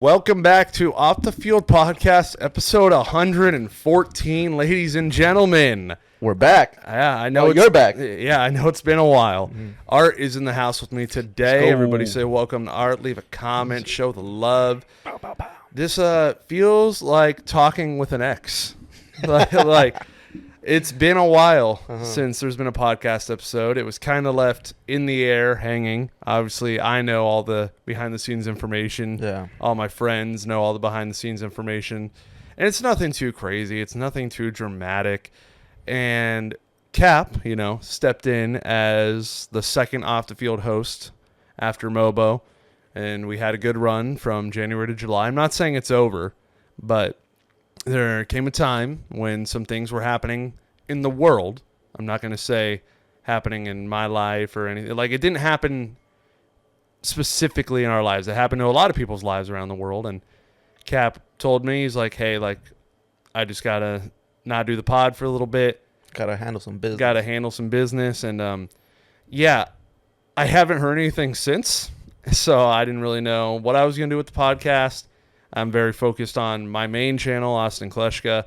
Welcome back to Off the Field Podcast, episode 114, ladies and gentlemen. We're back. Yeah, I know you're back. Yeah, I know it's been a while. Art is in the house with me today. Everybody say welcome to Art. Leave a comment. Show the love. Pow, pow, pow. This feels like talking with an ex. like it's been a while since there's been a podcast episode. It was kind of left in the air, hanging. Obviously, I know all the behind-the-scenes information. Yeah. All my friends know all the behind-the-scenes information. And it's nothing too crazy. It's nothing too dramatic. And Cap, stepped in as the second off-the-field host after Mobo. And we had a good run from January to July. I'm not saying it's over, but there came a time when some things were happening in the world. I'm not going to say happening in my life or anything. Like, it didn't happen specifically in our lives. It happened to a lot of people's lives around the world. And Cap told me, he's like, hey, I just got to not do the pod for a little bit. Got to handle some business. And, yeah, I haven't heard anything since. So I didn't really know what I was going to do with the podcast. I'm very focused on my main channel, Austin Kleschka.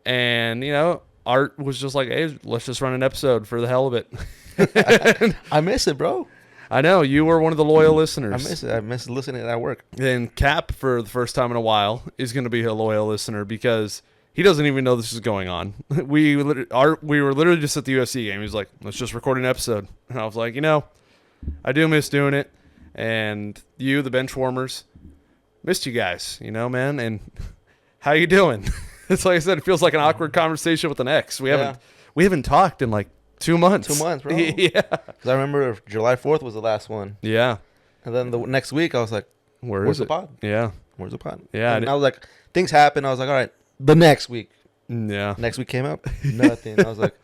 And, Art was just like, hey, let's just run an episode for the hell of it. I miss it, bro. I know. You were one of the loyal listeners. I miss it. I miss listening at work. And Cap, for the first time in a while, is going to be a loyal listener because he doesn't even know this is going on. We were literally just at the UFC game. He was like, let's just record an episode. And I was like, I do miss doing it. And you, the bench warmers, missed you guys, man. And how you doing? It's like I said, it feels like an awkward conversation with an ex. We haven't talked in like 2 months. 2 months, bro. Yeah. Because I remember July 4th was the last one. Yeah. And then the next week, I was like, where's the pod? Yeah. Where's the pod? Yeah. And I was like, things happened. I was like, all right, the next week. Yeah. Next week came up, nothing. I was like,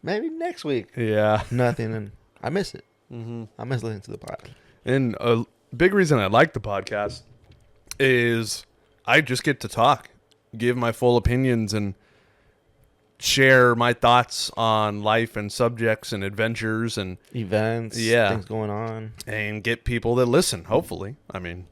maybe next week. Yeah. Nothing. And I miss it. Mm-hmm. I miss listening to the pod. And a big reason I like the podcast is I just get to talk, give my full opinions, and share my thoughts on life and subjects and adventures and events, things going on, and get people that listen, hopefully. I mean,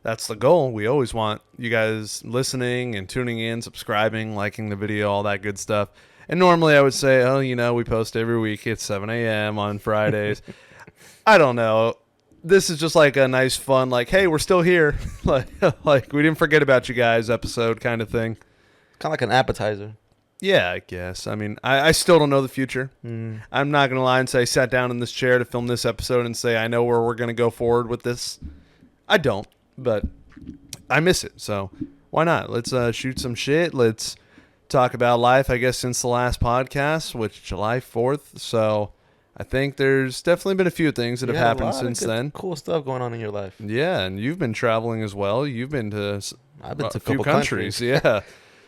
that's the goal. We always want you guys listening and tuning in, subscribing, liking the video, all that good stuff. And normally I would say, we post every week at 7 a.m. on Fridays. I don't know. This is just like a nice, fun, like, hey, we're still here. like we didn't forget about you guys episode kind of thing. Kind of like an appetizer. Yeah, I guess. I mean, I still don't know the future. I'm not going to lie and say I sat down in this chair to film this episode and say I know where we're going to go forward with this. I don't, but I miss it. So why not? Let's shoot some shit. Let's talk about life, I guess, since the last podcast, which July 4th. So I think there's definitely been a few things that have happened since then. Cool stuff going on in your life. Yeah, and you've been traveling as well. You've been to a few countries. Yeah.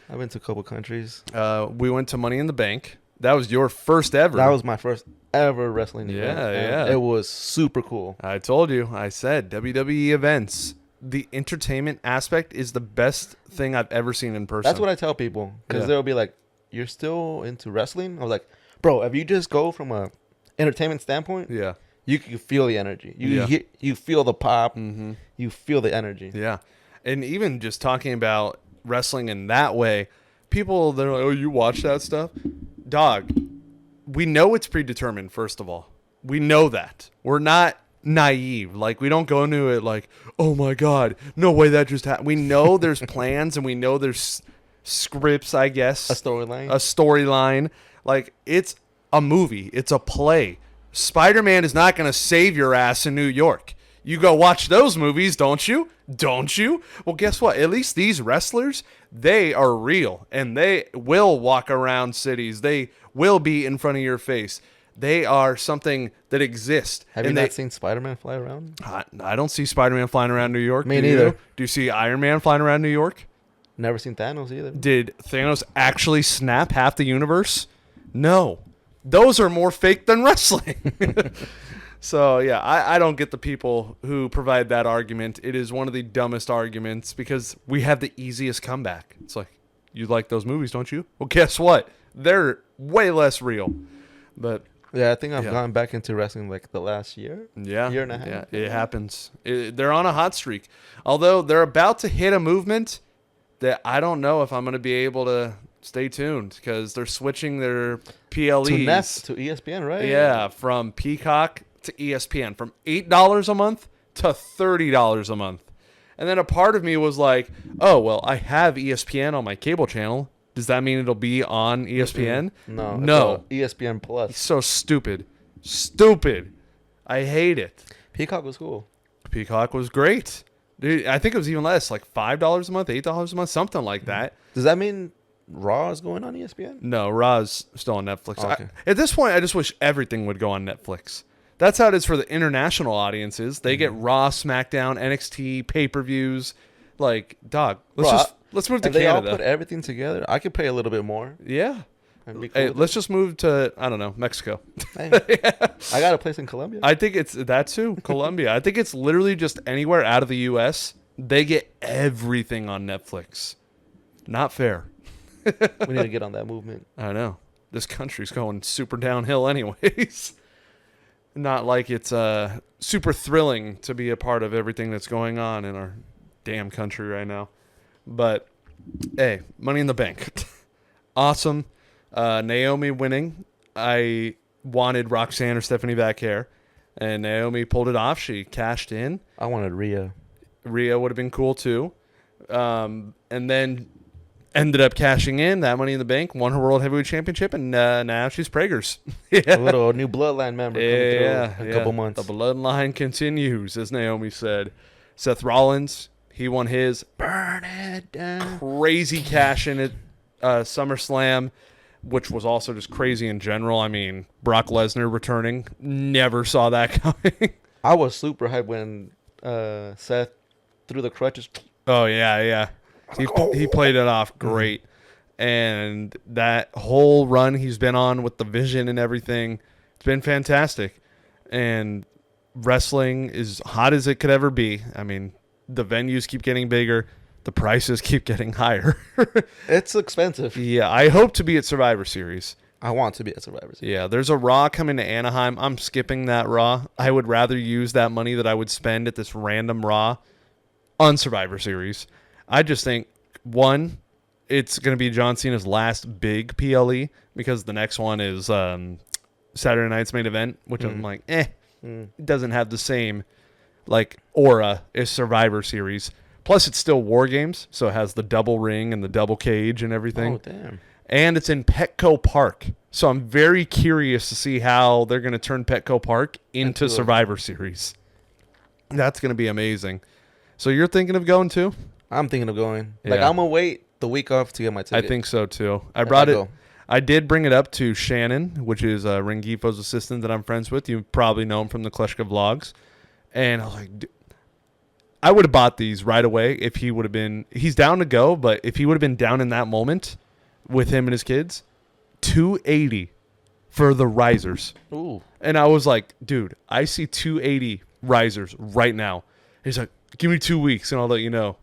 I've been to a couple countries. We went to Money in the Bank. That was your first ever. That was my first ever wrestling event. Yeah. It was super cool. I told you. I said WWE events. The entertainment aspect is the best thing I've ever seen in person. That's what I tell people. Because they'll be like, you're still into wrestling? I was like, bro, if you just go from a entertainment standpoint, you can feel the energy. You feel the pop. Mm-hmm. You feel the energy. Yeah. And even just talking about wrestling in that way, people, they're like, oh, you watch that stuff? Dog, we know it's predetermined, first of all. We know that. We're not naive. Like, we don't go into it like, oh my God, no way that just happened. We know there's plans and we know there's scripts, I guess. A storyline. Like, it's a movie. It's a play. Spider-Man is not going to save your ass in New York. You go watch those movies, don't you? Don't you? Well, guess what? At least these wrestlers, they are real. And they will walk around cities. They will be in front of your face. They are something that exists. Have you not seen Spider-Man fly around? I don't see Spider-Man flying around New York. Me neither. Do you see Iron Man flying around New York? Never seen Thanos either. Did Thanos actually snap half the universe? No. Those are more fake than wrestling. So, yeah, I don't get the people who provide that argument. It is one of the dumbest arguments because we have the easiest comeback. It's like, you like those movies, don't you? Well, guess what? They're way less real. But Yeah, I think I've gone back into wrestling like the last year. Yeah. Year and a half. Yeah, it happens. They're on a hot streak. Although they're about to hit a movement that I don't know if I'm going to be able to stay tuned because they're switching their PLEs. To ESPN, right? Yeah, from Peacock to ESPN. From $8 a month to $30 a month. And then a part of me was like, oh, well, I have ESPN on my cable channel. Does that mean it'll be on ESPN? No. ESPN Plus. It's so stupid. Stupid. I hate it. Peacock was cool. Peacock was great. Dude, I think it was even less, like $5 a month, $8 a month, something like that. Does that mean Raw is going on ESPN? No, Raw's still on Netflix. Okay. At this point, I just wish everything would go on Netflix. That's how it is for the international audiences. They get Raw, SmackDown, NXT, pay-per-views. Like, dog, let's move to Canada. They all put everything together. I could pay a little bit more. Yeah. Cool, hey, let's just move to, I don't know, Mexico. Hey, I got a place in Colombia. I think it's that too, Colombia. I think it's literally just anywhere out of the U.S. They get everything on Netflix. Not fair. We need to get on that movement. I know. This country's going super downhill anyways. Not like it's super thrilling to be a part of everything that's going on in our damn country right now. But, hey, Money in the Bank. Awesome. Naomi winning. I wanted Roxanne or Stephanie back here, and Naomi pulled it off. She cashed in. I wanted Rhea. Rhea would have been cool, too. And then ended up cashing in that Money in the Bank, won her World Heavyweight Championship, and now she's Prager's. A little new bloodline member coming through a couple months. The bloodline continues, as Naomi said. Seth Rollins, he won his burn it down. Crazy cash in at SummerSlam, which was also just crazy in general. I mean, Brock Lesnar returning. Never saw that coming. I was super hyped when Seth threw the crutches. Oh, yeah. He played it off great. And that whole run he's been on with the vision and everything, it's been fantastic. And wrestling is hot as it could ever be. I mean, the venues keep getting bigger. The prices keep getting higher. It's expensive. Yeah, I hope to be at Survivor Series. I want to be at Survivor Series. Yeah, there's a Raw coming to Anaheim. I'm skipping that Raw. I would rather use that money that I would spend at this random Raw on Survivor Series. I just think, one, it's going to be John Cena's last big PLE because the next one is Saturday night's main event, which I'm like, it doesn't have the same like aura as Survivor Series. Plus, it's still War Games, so it has the double ring and the double cage and everything. Oh, damn. And it's in Petco Park. So I'm very curious to see how they're going to turn Petco Park into Survivor Series. That's going to be amazing. So you're thinking of going too? I'm thinking of going. Yeah. Like, I'm going to wait the week off to get my ticket. I think so too. I did bring it up to Shannon, which is Rengifo's assistant that I'm friends with. You probably know him from the Kleshka vlogs. And I was like, I would have bought these right away if he would have been. He's down to go, but if he would have been down in that moment with him and his kids, $280 for the risers. Ooh. And I was like, dude, I see $280 risers right now. He's like, give me 2 weeks and I'll let you know.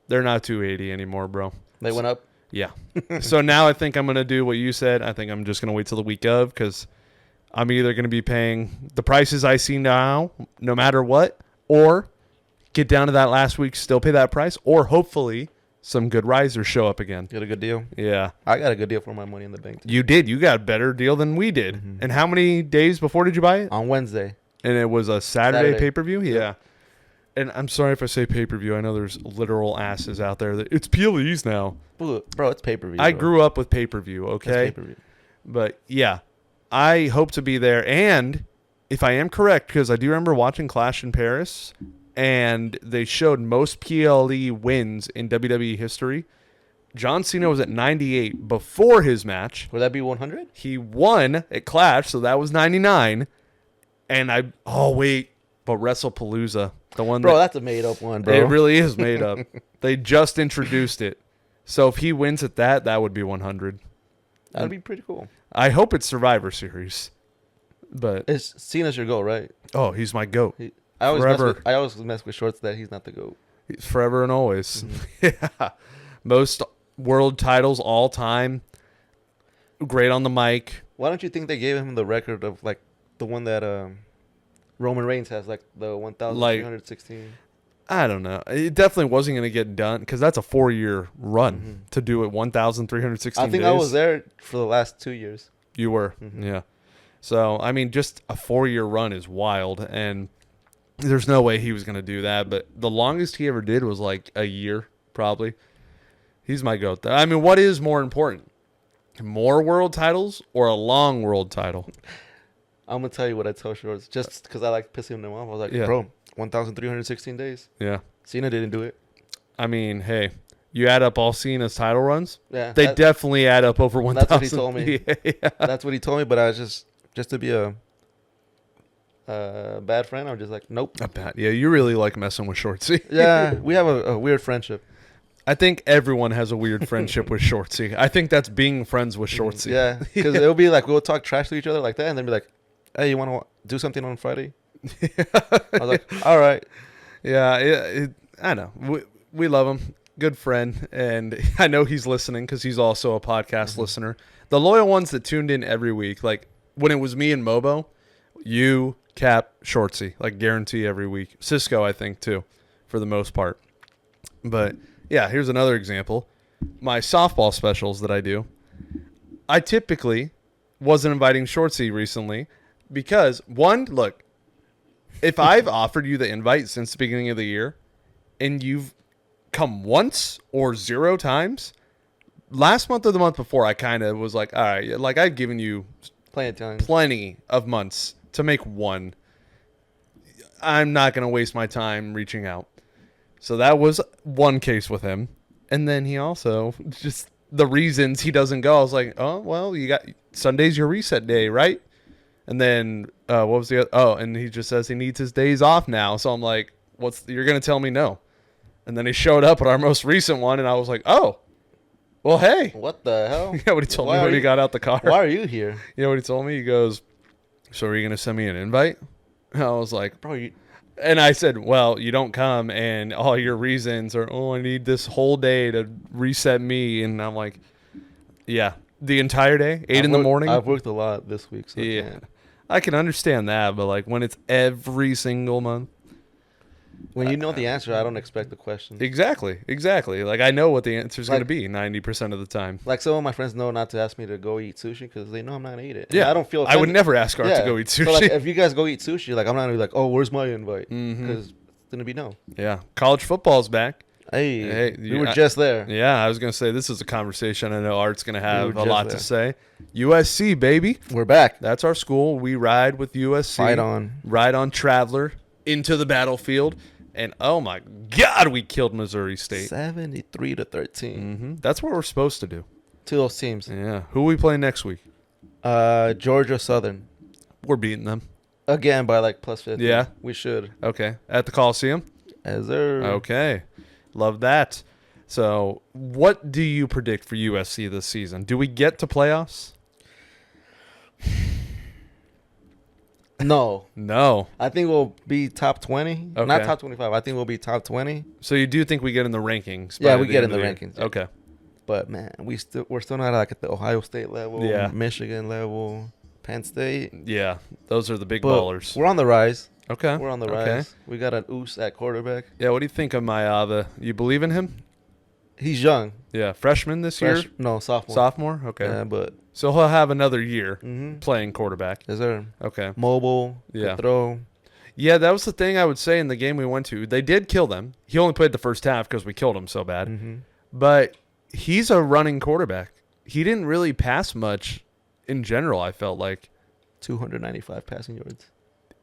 They're not $280 anymore, bro. They went up? Yeah. So now I think I'm going to do what you said. I think I'm just going to wait till the week of because I'm either going to be paying the prices I see now, no matter what, or get down to that last week, still pay that price, or hopefully some good risers show up again. Get a good deal? Yeah. I got a good deal for my Money in the Bank. You did. You got a better deal than we did. Mm-hmm. And how many days before did you buy it? On Wednesday. And it was a Saturday. Pay-per-view? Yeah. And I'm sorry if I say pay-per-view. I know there's literal asses out there that it's PLEs now. Bro, it's pay-per-view. I grew up with pay-per-view, okay? It's pay-per-view. But, yeah, I hope to be there. And if I am correct, because I do remember watching Clash in Paris, and they showed most PLE wins in WWE history. John Cena was at 98 before his match. Would that be 100? He won at Clash, so that was 99. And but WrestlePalooza, the one that's a made-up one, bro. It really is made up. They just introduced it. So if he wins at that would be 100. That'd be pretty cool. I hope it's Survivor Series. But Cena's your goat, right? Oh, he's my GOAT. I always mess with Shorts that he's not the GOAT. He's forever and always. Mm-hmm. Yeah. Most world titles all time. Great on the mic. Why don't you think they gave him the record of like the one that Roman Reigns has, like the 1,316? I don't know. It definitely wasn't going to get done because that's a 4-year run to do it 1,316 I think days. I was there for the last 2 years. You were, yeah. So, I mean, just a 4-year run is wild, and there's no way he was going to do that. But the longest he ever did was like a year, probably. He's my GOAT. I mean, what is more important? More world titles or a long world title? I'm going to tell you what I tell Shorts, just because I like pissing them off. I was like, bro, 1,316 days. Yeah. Cena didn't do it. I mean, hey, you add up all Cena's title runs? Yeah. They definitely add up over 1,000. That's what he told me. Yeah. That's what he told me, but I was just to be a bad friend, I'm just like, nope. Yeah, you really like messing with Shortsy. Yeah, we have a weird friendship. I think everyone has a weird friendship with Shortsy. I think that's being friends with Shortsy. Yeah, because it'll be like we'll talk trash to each other like that, and then be like, hey, you want to do something on Friday? I was like, all right. Yeah, I know. We love him. Good friend. And I know he's listening because he's also a podcast listener. The loyal ones that tuned in every week, like when it was me and Mobo, you, Cap, Shortsy, like guarantee every week. Cisco, I think, too, for the most part. But yeah, here's another example. My softball specials that I do. I typically wasn't inviting Shortsy recently because, one, look, if I've offered you the invite since the beginning of the year and you've come once or 0 times, last month or the month before, I kind of was like, all right, like I've given you plenty of months to make one. I'm not going to waste my time reaching out. So that was one case with him. And then he also just the reasons he doesn't go. I was like, oh, well, you got Sunday's your reset day, right? And then what was the other? Oh, and he just says he needs his days off now. So I'm like, you're going to tell me no. And then he showed up at our most recent one. And I was like, oh, well, hey. What the hell? You know what he told me when he got out the car? Why are you here? You know what he told me? He goes, so are you going to send me an invite? And I was like, bro, and I said, well, you don't come, and all your reasons are, oh, I need this whole day to reset me. And I'm like, yeah, the entire day, 8 in the morning. I've worked a lot this week. So yeah, I can understand that, but like when it's every single month. When you know the answer, I don't expect the question. Exactly. Like I know what the answer is going to be 90% of the time. Like some of my friends know not to ask me to go eat sushi because they know I'm not going to eat it. Yeah, and I don't feel offended. I would never ask Art to go eat sushi. So like, if you guys go eat sushi, like I'm not going to be like, oh, where's my invite? Because it's going to be no. Yeah, college football's back. Hey, we were just there. Yeah, I was going to say this is a conversation I know Art's going to have a lot to say. USC, baby. We're back. That's our school. We ride with USC. Ride on Traveler into the battlefield. And, oh, my God, we killed Missouri State. 73-13. That's what we're supposed to do. To those teams. Yeah. Who are we playing next week? Georgia Southern. We're beating them. Again by like plus 50. Yeah. We should. Okay. At the Coliseum? As there. Okay. Love that. So, what do you predict for USC this season? Do we get to playoffs? No. I think we'll be top 20. Okay. Not top 25. I think we'll be top 20. So you do think we get in the rankings? Yeah, we get in the rankings. Yeah. Okay. But man, we're still not like at the Ohio State level, Michigan level, Penn State. Yeah, those are the big ballers. We're on the rise. Okay. We're on the rise. We got an Oos at quarterback. Yeah, what do you think of Mayava? You believe in him? He's young. Yeah, freshman this year? No, sophomore. Sophomore? Okay. Yeah, but so he'll have another year playing quarterback. Is there? Okay. Mobile. Yeah. Throw. Yeah, that was the thing I would say in the game we went to. They did kill them. He only played the first half because we killed him so bad. But he's a running quarterback. He didn't really pass much in general, I felt like. 295 passing yards.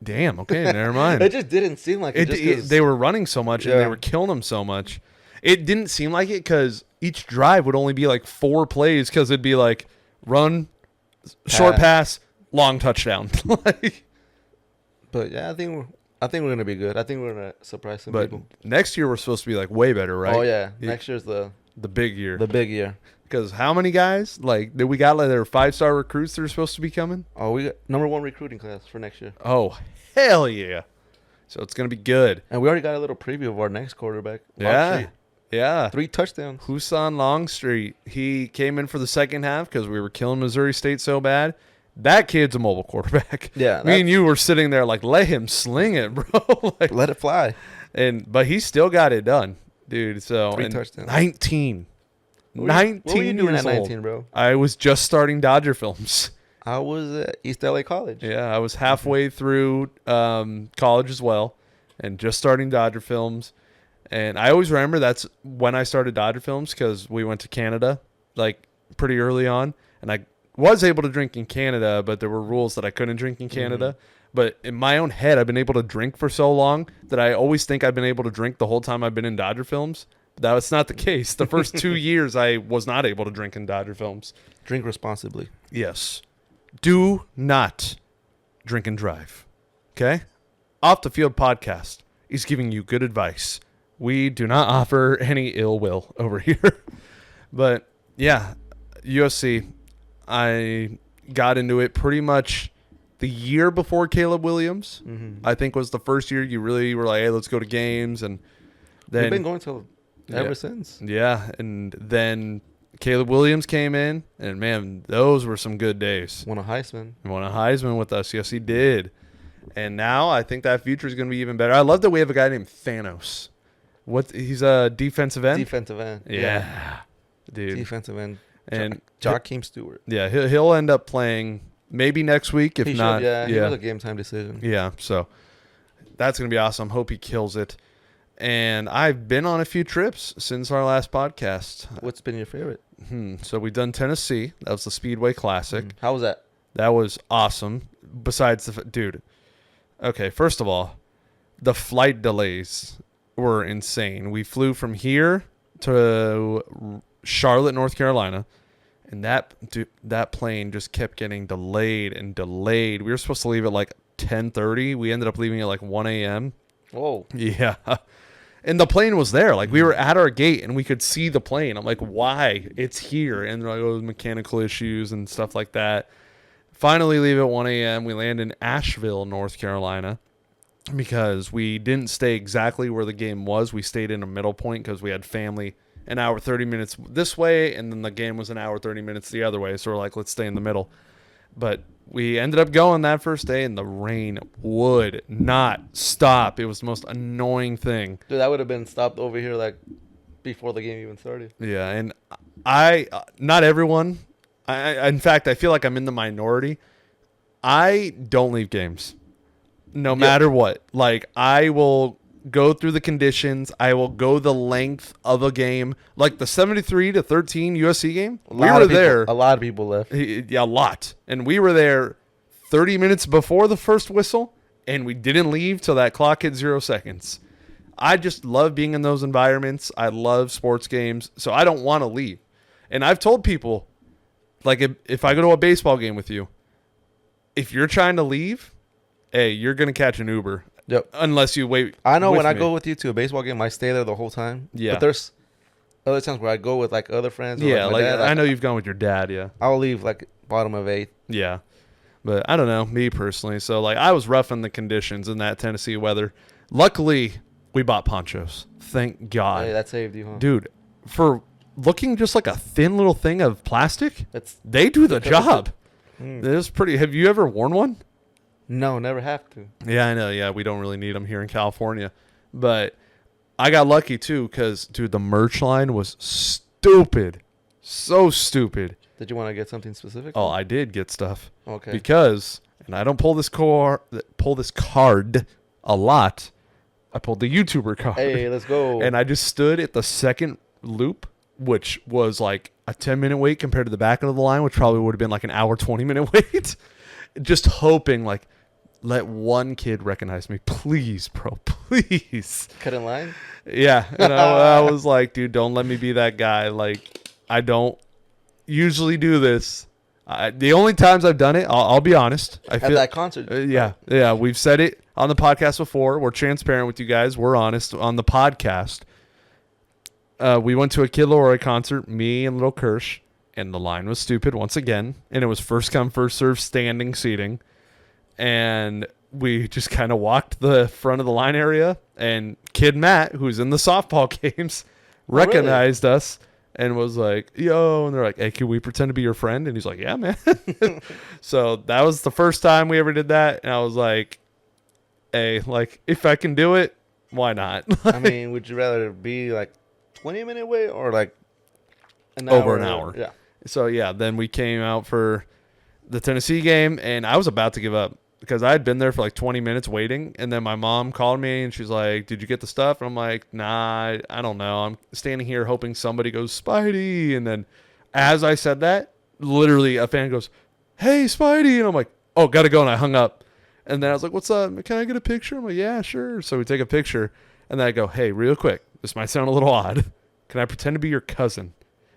Damn, okay, never mind. It just didn't seem like it. They were running so much and they were killing him so much. It didn't seem like it because each drive would only be like 4 plays because it'd be like run, short pass, long touchdown. But yeah, I think we're gonna be good. I think we're gonna surprise some people. Next year we're supposed to be like way better, right? Oh yeah, next year's the big year. The big year. Because how many guys did we got? Like there were 5-star recruits that are supposed to be coming. Oh, we got #1 recruiting class for next year. Oh hell yeah! So it's gonna be good. And we already got a little preview of our next quarterback. Yeah. 3 touchdowns. Husan Longstreet. He came in for the second half because we were killing Missouri State so bad. That kid's a mobile quarterback. Yeah. Me and you were sitting there like, let him sling it, bro. Like, let it fly. But he still got it done, dude. So 3 touchdowns. 19. What 19 were you doing years at 19, old. bro? I was just starting Dodger films. I was at East LA College. Yeah, I was halfway through college as well, and just starting Dodger films. And I always remember that's when I started Dodger films because we went to Canada like pretty early on, and I was able to drink in Canada, but there were rules that I couldn't drink in Canada. Mm-hmm. But in my own head, I've been able to drink for so long that I always think I've been able to drink the whole time I've been in Dodger films. That's not the case. The first 2 years, I was not able to drink in Dodger films. Drink responsibly. Yes. Do not drink and drive. Okay? Off the Field podcast is giving you good advice. We do not offer any ill will over here. But yeah, USC, I got into it pretty much the year before Caleb Williams. Mm-hmm. I think was the first year you really were like, hey, let's go to games. And then you've been going to ever since. Yeah, and then Caleb Williams came in, and man, those were some good days. Won a Heisman with us. Yes, he did. And now I think that future is going to be even better. I love that we have a guy named Thanos. He's a defensive end? Defensive end. Yeah. Dude. Defensive end. And Jakeem Stewart. Yeah, he'll end up playing maybe next week, if not. He was a game time decision. Yeah, so that's going to be awesome. Hope he kills it. And I've been on a few trips since our last podcast. What's been your favorite? So we've done Tennessee. That was the Speedway Classic. How was that? That was awesome. Besides dude. Okay, first of all, the flight delays were insane. We flew from here to Charlotte, North Carolina, and that plane just kept getting delayed and delayed. We were supposed to leave at like 10:30. We ended up leaving at like 1 a.m. Whoa. Yeah. And the plane was there. Like, we were at our gate, and we could see the plane. I'm like, why? It's here. And they're like, oh, mechanical issues and stuff like that. Finally leave at 1 a.m. We land in Asheville, North Carolina, because we didn't stay exactly where the game was. We stayed in a middle point because we had family an hour, 30 minutes this way, and then the game was an hour, 30 minutes the other way. So we're like, let's stay in the middle. But we ended up going that first day, and the rain would not stop. It was the most annoying thing. Dude, that would have been stopped over here like before the game even started. Yeah, and not everyone. In fact, I feel like I'm in the minority. I don't leave games, no matter what. Like, I will go through the conditions. I will go the length of a game. Like the 73-13 USC game, we were there. A lot of people left. Yeah, a lot. And we were there 30 minutes before the first whistle, and we didn't leave till that clock hit 0 seconds. I just love being in those environments. I love sports games, so I don't want to leave. And I've told people, like, if I go to a baseball game with you, if you're trying to leave, hey, you're going to catch an Uber. Yep. Unless you wait. I know when I go with you to a baseball game, I stay there the whole time. Yeah. But there's other times where I go with, like, other friends. Or yeah, like my dad, I know you've gone with your dad, yeah. I'll leave, like, bottom of 8th. Yeah. But I don't know, me personally. So, like, I was roughing the conditions in that Tennessee weather. Luckily, we bought ponchos. Thank God. Hey, that saved you, huh? Dude, for looking just like a thin little thing of plastic, they do the job. It was pretty. Have you ever worn one? No, never have to. Yeah, I know. Yeah, we don't really need them here in California. But I got lucky, too, because, dude, the merch line was stupid. So stupid. Did you want to get something specific? Oh, I did get stuff. Okay. Because, and I don't pull this card a lot, I pulled the YouTuber card. Hey, let's go. And I just stood at the second loop, which was like a 10-minute wait compared to the back of the line, which probably would have been like an hour, 20-minute wait. Just hoping, like, let one kid recognize me. Please, bro. Please. Cut in line? Yeah. And I was like, dude, don't let me be that guy. Like, I don't usually do this. The only times I've done it, I'll be honest. At that concert. Yeah. We've said it on the podcast before. We're transparent with you guys. We're honest on the podcast. We went to a Kid Leroy concert, me and Little Kirsch, and the line was stupid once again. And it was first come, first serve standing seating. And we just kind of walked the front of the line area. And Kid Matt, who's in the softball games, recognized us. and was like, yo, and they're like, hey, can we pretend to be your friend? And he's like, yeah, man. So that was the first time we ever did that. And I was like, hey, like, if I can do it, why not? I mean, would you rather be like 20-minute wait or like over an hour? Yeah. So yeah, then we came out for the Tennessee game, and I was about to give up because I had been there for like 20 minutes waiting, and then my mom called me and she's like, did you get the stuff? And I'm like, nah, I don't know. I'm standing here hoping somebody goes, Spidey. And then as I said that, literally a fan goes, hey, Spidey. And I'm like, oh, gotta go. And I hung up. And then I was like, what's up? Can I get a picture? I'm like, yeah, sure. So we take a picture, and then I go, hey, real quick, this might sound a little odd. Can I pretend to be your cousin?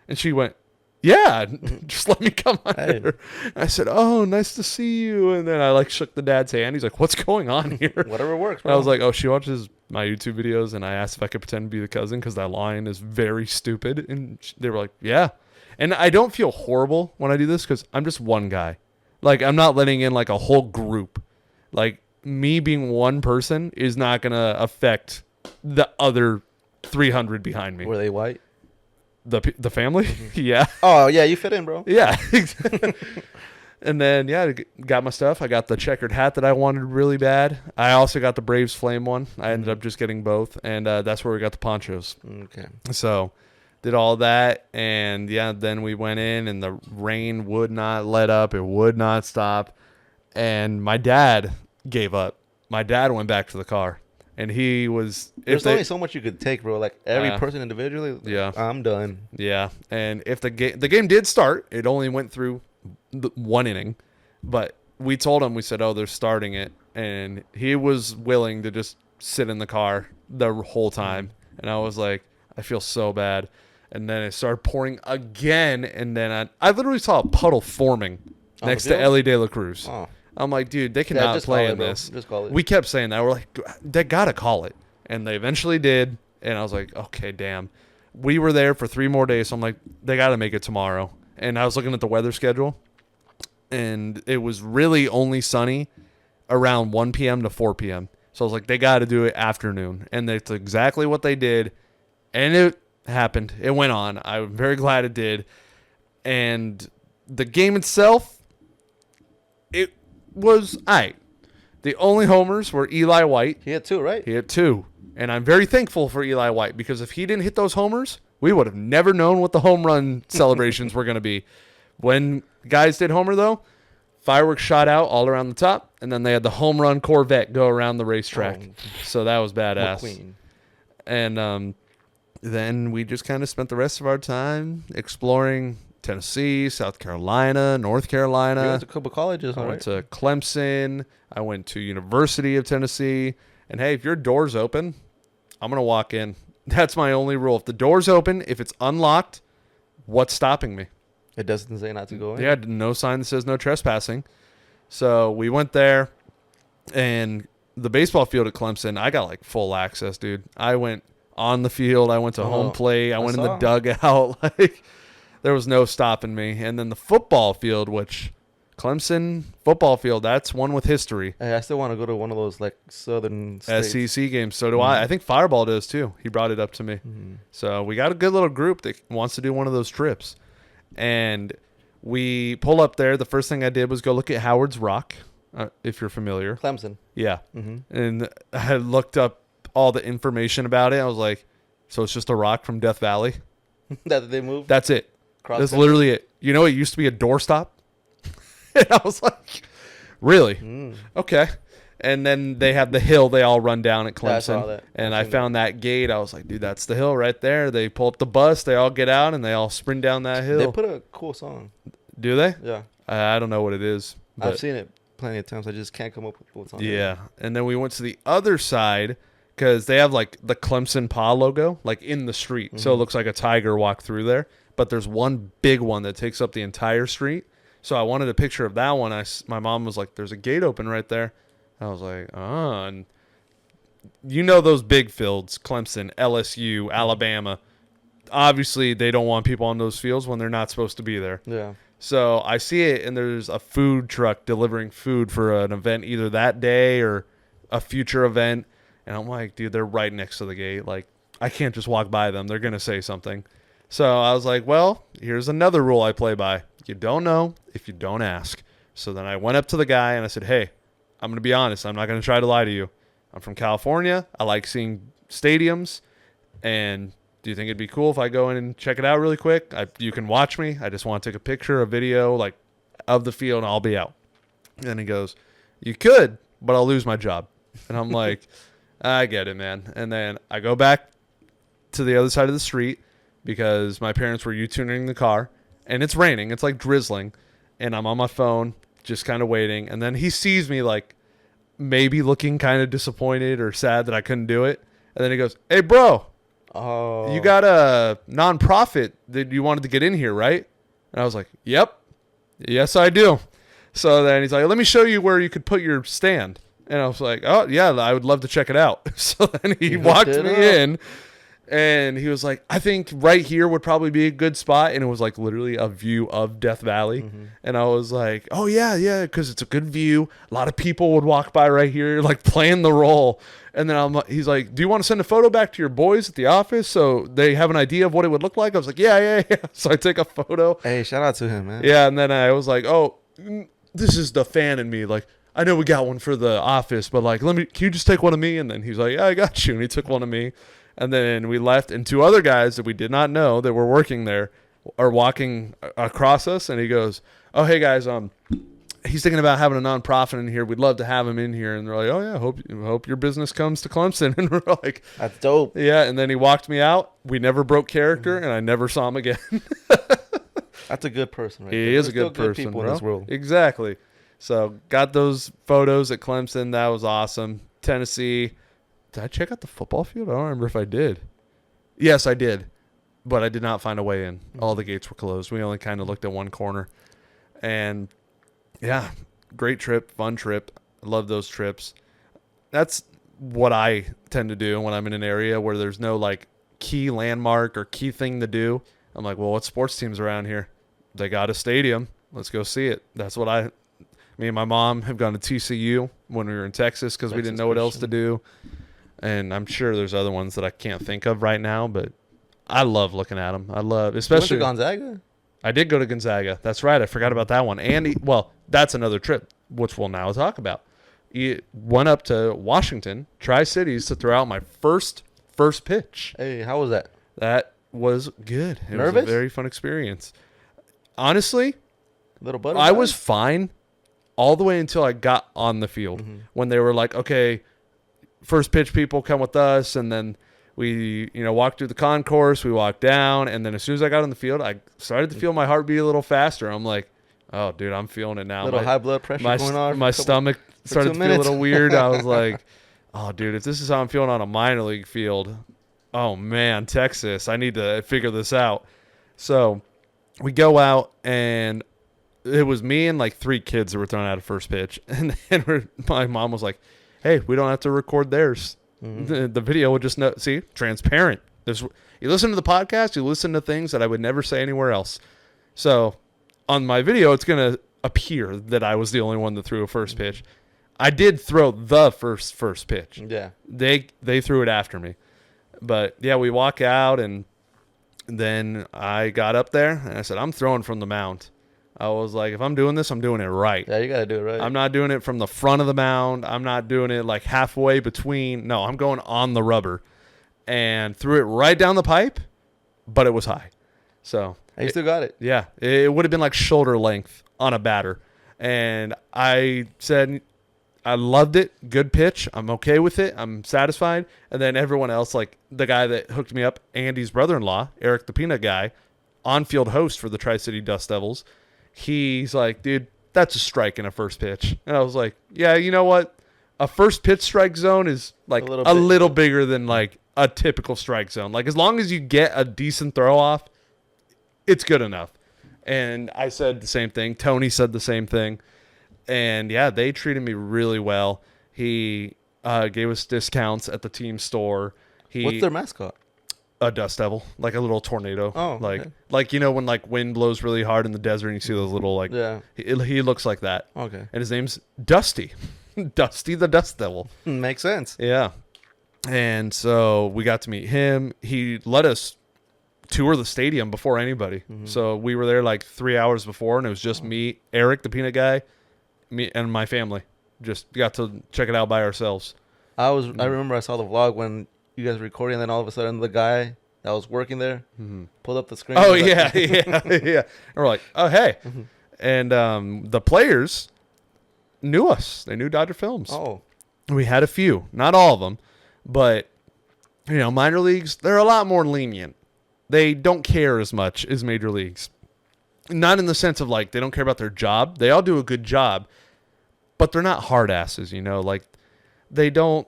And she went, yeah, just let me come on there. I said, oh, nice to see you. And then I like shook the dad's hand. He's like, what's going on here? Whatever works, bro. I was like, oh, she watches my YouTube videos, and I asked if I could pretend to be the cousin because that line is very stupid. And they were like, yeah. And I don't feel horrible when I do this because I'm just one guy. Like, I'm not letting in like a whole group. Like, me being one person is not going to affect the other 300 behind me. Were they white? The family? Mm-hmm. Yeah. Oh, yeah, you fit in, bro. Yeah. And then, yeah, got my stuff. I got the checkered hat that I wanted really bad. I also got the Braves flame one. I ended up just getting both, and that's where we got the ponchos. Okay. So, did all that, and, yeah, then we went in, and the rain would not let up. It would not stop. And my dad gave up. My dad went back to the car. And he was... There's only so much you could take, bro. Like, every person individually, yeah, I'm done. Yeah. And if the game did start, it only went through one inning. But we told him, we said, oh, they're starting it. And he was willing to just sit in the car the whole time. And I was like, I feel so bad. And then it started pouring again. And then I literally saw a puddle forming next to Ellie De La Cruz. Oh. I'm like, dude, they cannot play in this. Just call it. We kept saying that. We're like, they got to call it. And they eventually did. And I was like, okay, damn. We were there for 3 more days. So I'm like, they got to make it tomorrow. And I was looking at the weather schedule. And it was really only sunny around 1 p.m. to 4 p.m. So I was like, they got to do it afternoon. And that's exactly what they did. And it happened. It went on. I'm very glad it did. And the game itself, it was the only homers were Eli White. He had 2, right? He had 2. And I'm very thankful for Eli White because if he didn't hit those homers, we would have never known what the home run celebrations were going to be. When guys did homer, though, fireworks shot out all around the top, and then they had the home run Corvette go around the racetrack. Oh. So that was badass. McQueen. And then we just kind of spent the rest of our time exploring Tennessee, South Carolina, North Carolina. You went to a couple colleges, I went to Clemson. I went to University of Tennessee. And hey, if your door's open, I'm going to walk in. That's my only rule. If the door's open, if it's unlocked, what's stopping me? It doesn't say not to go in? Yeah, no sign that says no trespassing. So we went there, and the baseball field at Clemson, I got like full access, dude. I went on the field. I went to home plate. I went in the dugout. Like, there was no stopping me. And then the football field, which Clemson football field, that's one with history. Hey, I still want to go to one of those like southern states. SEC games. So do I. I think Fireball does too. He brought it up to me. Mm-hmm. So we got a good little group that wants to do one of those trips. And we pull up there. The first thing I did was go look at Howard's Rock, if you're familiar. Clemson. Yeah. Mm-hmm. And I looked up all the information about it. I was like, so it's just a rock from Death Valley? That they moved? That's it. That's literally it. You know, it used to be a doorstop. And I was like, really? Okay. And then they have the hill they all run down at Clemson. Yeah, I saw that. And I found that gate. I was like, dude, that's the hill right there. They pull up the bus. They all get out, and they all sprint down that hill. They put a cool song. Do they? Yeah. I don't know what it is. I've seen it plenty of times. I just can't come up with what song. Yeah. And then we went to the other side because they have, like, the Clemson Paw logo, like, in the street. Mm-hmm. So it looks like a tiger walked through there. But there's one big one that takes up the entire street. So I wanted a picture of that one. My mom was like, there's a gate open right there. I was like, oh. And you know those big fields, Clemson, LSU, Alabama. Obviously, they don't want people on those fields when they're not supposed to be there. Yeah. So I see it, and there's a food truck delivering food for an event either that day or a future event. And I'm like, dude, they're right next to the gate. Like, I can't just walk by them. They're going to say something. So I was like, well, here's another rule I play by. You don't know if you don't ask. So then I went up to the guy and I said, hey, I'm going to be honest. I'm not going to try to lie to you. I'm from California. I like seeing stadiums. And do you think it'd be cool if I go in and check it out really quick? You can watch me. I just want to take a picture, a video, like, of the field, and I'll be out. And he goes, you could, but I'll lose my job. And I'm like, I get it, man. And then I go back to the other side of the street because my parents were U-tuning the car. And it's raining. It's like drizzling. And I'm on my phone just kind of waiting. And then he sees me, like, maybe looking kind of disappointed or sad that I couldn't do it. And then he goes, hey, bro. Oh. You got a nonprofit that you wanted to get in here, right? And I was like, yep. Yes, I do. So then he's like, let me show you where you could put your stand. And I was like, oh, yeah, I would love to check it out. So then he walked me in, and he was like, I think right here would probably be a good spot. And it was like literally a view of Death Valley. Mm-hmm. And I was like, oh, yeah, because it's a good view. A lot of people would walk by right here, like playing the role. And then he's like, do you want to send a photo back to your boys at the office so they have an idea of what it would look like? I was like, yeah. So I take a photo. Hey, shout out to him, man. Yeah, and then I was like, oh, this is the fan in me. Like, I know we got one for the office, but like, can you just take one of me? And then he's like, yeah, I got you. And he took one of me. And then we left, and two other guys that we did not know that were working there are walking across us. And he goes, oh, hey, guys, he's thinking about having a nonprofit in here. We'd love to have him in here. And they're like, oh, yeah, hope your business comes to Clemson. And we're like, that's dope. Yeah, and then he walked me out. We never broke character, and I never saw him again. That's a good person, right? He is a good person, people bro. In this world. Exactly. So got those photos at Clemson. That was awesome. Tennessee. Did I check out the football field? I don't remember if I did. Yes, I did. But I did not find a way in. All the gates were closed. We only kind of looked at one corner. And, yeah, great trip, fun trip. I love those trips. That's what I tend to do when I'm in an area where there's no, like, key landmark or key thing to do. I'm like, well, what sports teams around here? They got a stadium. Let's go see it. That's what me and my mom have gone to TCU when we were in Texas because we didn't know what else to do. And I'm sure there's other ones that I can't think of right now, but I love looking at them. I love, especially. You went to Gonzaga? I did go to Gonzaga. That's right. I forgot about that one. And, that's another trip, which we'll now talk about. He went up to Washington, Tri-Cities, to throw out my first pitch. Hey, how was that? That was good. It Nervous? was a very fun experience. Honestly, little I was fine all the way until I got on the field. Mm-hmm. When they were like, okay, first pitch people come with us, and then we, walked through the concourse, we walked down, and then as soon as I got on the field, I started to feel my heart beat a little faster. I'm like, oh, dude, I'm feeling it now. Little high blood pressure going on. My stomach started to feel a little weird. I was like, oh, dude, if this is how I'm feeling on a minor league field, oh, man, Texas, I need to figure this out. So we go out, and it was me and like 3 kids that were thrown out of first pitch. And then my mom was like, hey, we don't have to record theirs. Mm-hmm. The video will just see, transparent. You listen to the podcast, you listen to things that I would never say anywhere else. So on my video, it's going to appear that I was the only one that threw a first pitch. I did throw the first pitch. Yeah. They threw it after me. But, yeah, we walk out, and then I got up there, and I said, I'm throwing from the mound. I was like, if I'm doing this, I'm doing it right. Yeah, you got to do it right. I'm not doing it from the front of the mound. I'm not doing it like halfway between. No, I'm going on the rubber. And threw it right down the pipe, but it was high. So you still got it. Yeah. It would have been like shoulder length on a batter. And I said, I loved it. Good pitch. I'm okay with it. I'm satisfied. And then everyone else, like the guy that hooked me up, Andy's brother-in-law, Eric the Peanut Guy, on-field host for the Tri-City Dust Devils, he's like, dude, that's a strike in a first pitch. And I was like, yeah, you know what? A first pitch strike zone is like a little bigger than like a typical strike zone. Like as long as you get a decent throw off, it's good enough. And I said the same thing. Tony said the same thing. And yeah, they treated me really well. He gave us discounts at the team store. What's their mascot? A dust devil, like a little tornado. Oh, like when like wind blows really hard in the desert and you see those little like he looks like that. Okay. And his name's Dusty. Dusty the Dust Devil. Makes sense. Yeah. And so we got to meet him. He let us tour the stadium before anybody. So we were there like 3 hours before, and it was just me, Eric, the peanut guy, me, and my family. Just got to check it out by ourselves. I remember I saw the vlog when you guys were recording, and then all of a sudden the guy that was working there pulled up the screen. Oh, yeah, yeah. And we're like, oh, hey. And the players knew us. They knew Dodger Films. Oh. We had a few. Not all of them. But, minor leagues, they're a lot more lenient. They don't care as much as major leagues. Not in the sense of, like, they don't care about their job. They all do a good job. But they're not hard asses, Like, they don't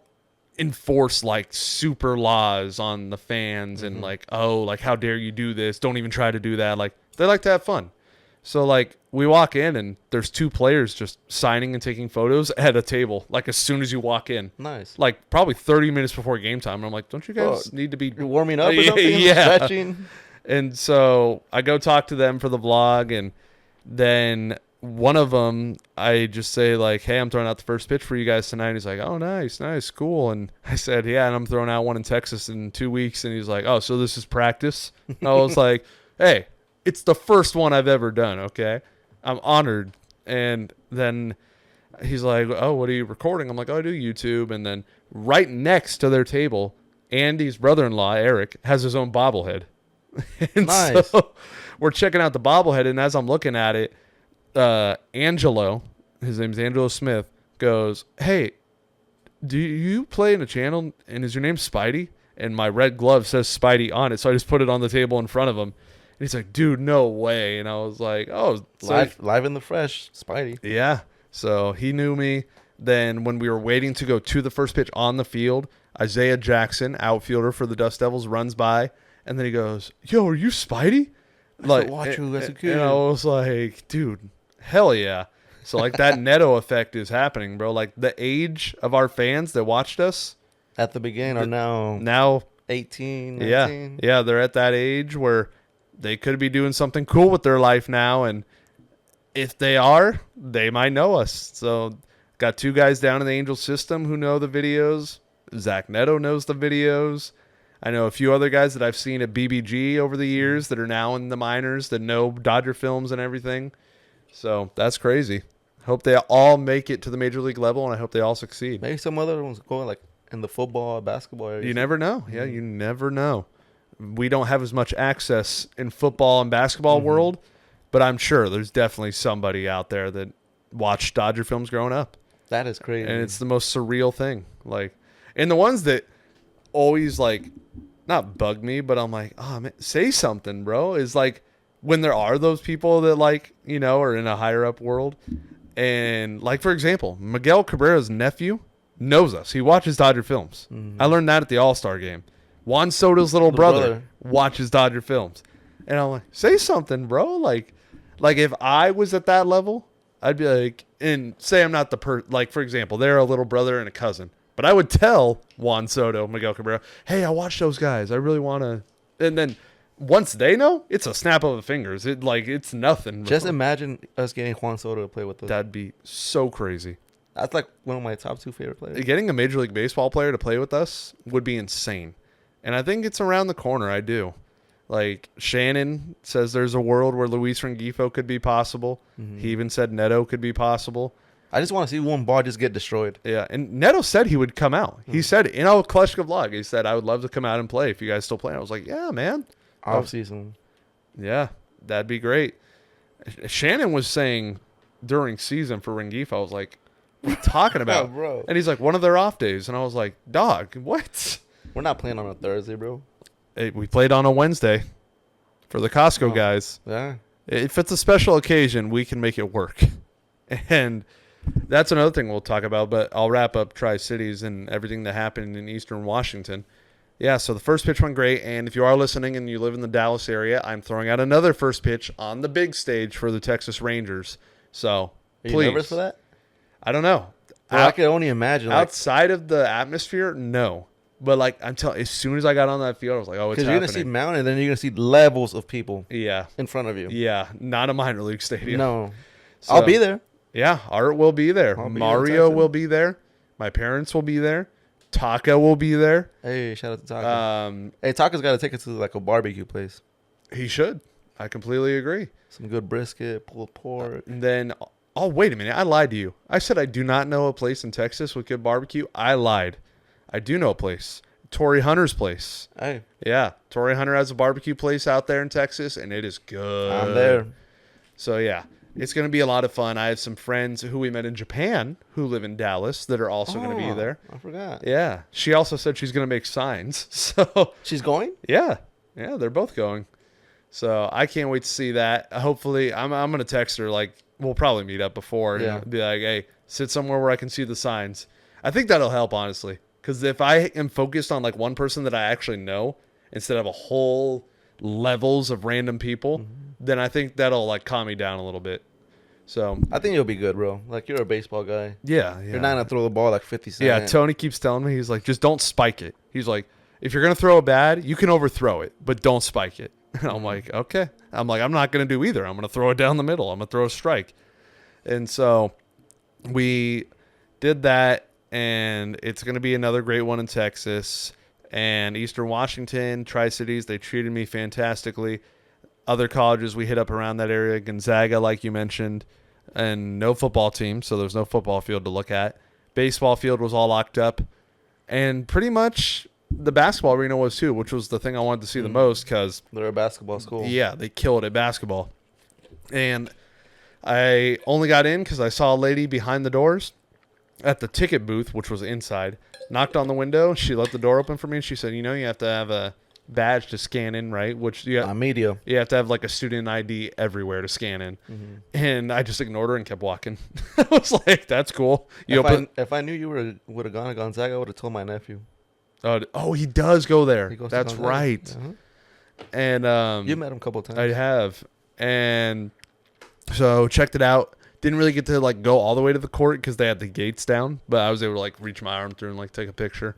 enforce, like, super laws on the fans and, like, oh, like, how dare you do this? Don't even try to do that. Like, they like to have fun. So, like, we walk in, and there's 2 players just signing and taking photos at a table, like, as soon as you walk in. Nice. Like, probably 30 minutes before game time. And I'm like, don't you guys need to be warming up or something? Yeah. Stretching? And so I go talk to them for the vlog, and then one of them, I just say, like, hey, I'm throwing out the first pitch for you guys tonight. And he's like, oh, nice, cool. And I said, yeah, and I'm throwing out one in Texas in 2 weeks. And he's like, oh, so this is practice? And I was like, hey, it's the first one I've ever done, okay? I'm honored. And then he's like, oh, what are you recording? I'm like, oh, I do YouTube. And then right next to their table, Andy's brother-in-law, Eric, has his own bobblehead. And nice. So we're checking out the bobblehead, and as I'm looking at it, Angelo, his name's Angelo Smith, goes, hey, do you play in a channel, and is your name Spidey? And my red glove says Spidey on it, so I just put it on the table in front of him. And he's like, dude, no way. And I was like, oh. So live in the fresh, Spidey. Yeah. So he knew me. Then when we were waiting to go to the first pitch on the field, Isaiah Jackson, outfielder for the Dust Devils, runs by. And then he goes, yo, are you Spidey? Like, watch you as a kid. And I was like, dude, hell yeah. So, like, that Neto effect is happening, bro. Like, the age of our fans that watched us at the beginning are now 18, 19. Yeah, they're at that age where they could be doing something cool with their life now, and if they are, they might know us. So, got 2 guys down in the Angel system who know the videos. Zach Neto knows the videos. I know a few other guys that I've seen at BBG over the years that are now in the minors that know Dodger Films and everything. So, that's crazy. Hope they all make it to the major league level, and I hope they all succeed. Maybe some other ones going, like, in the football, basketball area. You never know. Yeah, you never know. We don't have as much access in football and basketball world, but I'm sure there's definitely somebody out there that watched Dodger Films growing up. That is crazy. And it's the most surreal thing. Like, and the ones that always, like, not bug me, but I'm like, oh, man, say something, bro, is like when there are those people that, like, are in a higher up world. And, like, for example, Miguel Cabrera's nephew knows us. He watches Dodger Films. I learned that at the All-Star game. Juan Soto's little brother watches Dodger Films. And I'm like, say something, bro. Like if I was at that level, I'd be like, and say I'm not the like, for example, they're a little brother and a cousin. But I would tell Juan Soto, Miguel Cabrera, hey, I watched those guys. I really want to. And then once they know, it's a snap of the fingers. It's nothing. Just imagine us getting Juan Soto to play with us. That'd be so crazy. That's like one of my top 2 favorite players. Getting a Major League Baseball player to play with us would be insane. And I think it's around the corner. I do. Like, Shannon says there's a world where Luis Rengifo could be possible. He even said Neto could be possible. I just want to see one ball just get destroyed. Yeah, and Neto said he would come out. He said in our Kleshka vlog, he said, I would love to come out and play if you guys still play. I was like, yeah, man. Off season. Yeah, that'd be great. Shannon was saying during season for Rengifo, I was like, what are you talking about? Bro. And he's like, one of their off days. And I was like, dog, what? We're not playing on a Thursday, bro. Hey, we played on a Wednesday for the Costco guys. Yeah. If it's a special occasion, we can make it work. And that's another thing we'll talk about, but I'll wrap up Tri-Cities and everything that happened in Eastern Washington. Yeah, so the first pitch went great, and if you are listening and you live in the Dallas area, I'm throwing out another first pitch on the big stage for the Texas Rangers. So, please. Are you nervous for that? I don't know. Well, I can only imagine. Outside of the atmosphere, no. But, like, I'm telling, as soon as I got on that field, I was like, oh, it's happening. Because you're going to see mountain, and then you're going to see levels of people. Yeah. In front of you. Yeah, not a minor league stadium. No. So, I'll be there. Yeah, Art will be there. Mario will be there. My parents will be there. Taka will be there. Hey, shout out to Taka. Hey, Taka's got to take us to, like, a barbecue place. He should. I completely agree. Some good brisket, pulled pork. And then, oh, wait a minute. I lied to you. I said I do not know a place in Texas with good barbecue. I lied. I do know a place. Torrey Hunter's place. Hey. Yeah. Torrey Hunter has a barbecue place out there in Texas, and it is good. I'm there. So, yeah. It's going to be a lot of fun. I have some friends who we met in Japan who live in Dallas that are also going to be there. I forgot. Yeah. She also said she's going to make signs. So she's going? Yeah. Yeah, they're both going. So I can't wait to see that. Hopefully, I'm going to text her. Like, we'll probably meet up before and be like, hey, sit somewhere where I can see the signs. I think that'll help, honestly. Because if I am focused on like one person that I actually know instead of a whole levels of random people, then I think that'll like calm me down a little bit. So I think you'll be good, bro. Like, you're a baseball guy. Yeah. You're not gonna throw the ball like 50 Cent. Yeah, Tony keeps telling me, he's like, just don't spike it. He's like, if you're gonna throw it bad, you can overthrow it, but don't spike it. And I'm like, okay. I'm like, I'm not gonna do either. I'm gonna throw it down the middle. I'm gonna throw a strike. And so we did that, and it's gonna be another great one in Texas. And Eastern Washington, Tri-Cities, they treated me fantastically. Other colleges we hit up around that area, Gonzaga, like you mentioned, and no football team, so there's no football field to look at. Baseball field was all locked up, and pretty much the basketball arena was too, which was the thing I wanted to see the most because they're a basketball school. Yeah, they kill it at basketball. And I only got in because I saw a lady behind the doors at the ticket booth, which was inside, knocked on the window. She let the door open for me, and she said, you know, you have to have a badge to scan in, right? Which you have, media. You have to have like a student ID everywhere to scan in. And I just ignored her and kept walking. I was like, that's cool. If I knew you would have gone to Gonzaga, I would have told my nephew. Oh, he does go there. That's right. And you met him a couple of times. I have. And so checked it out. Didn't really get to like go all the way to the court because they had the gates down, but I was able to like reach my arm through and like take a picture.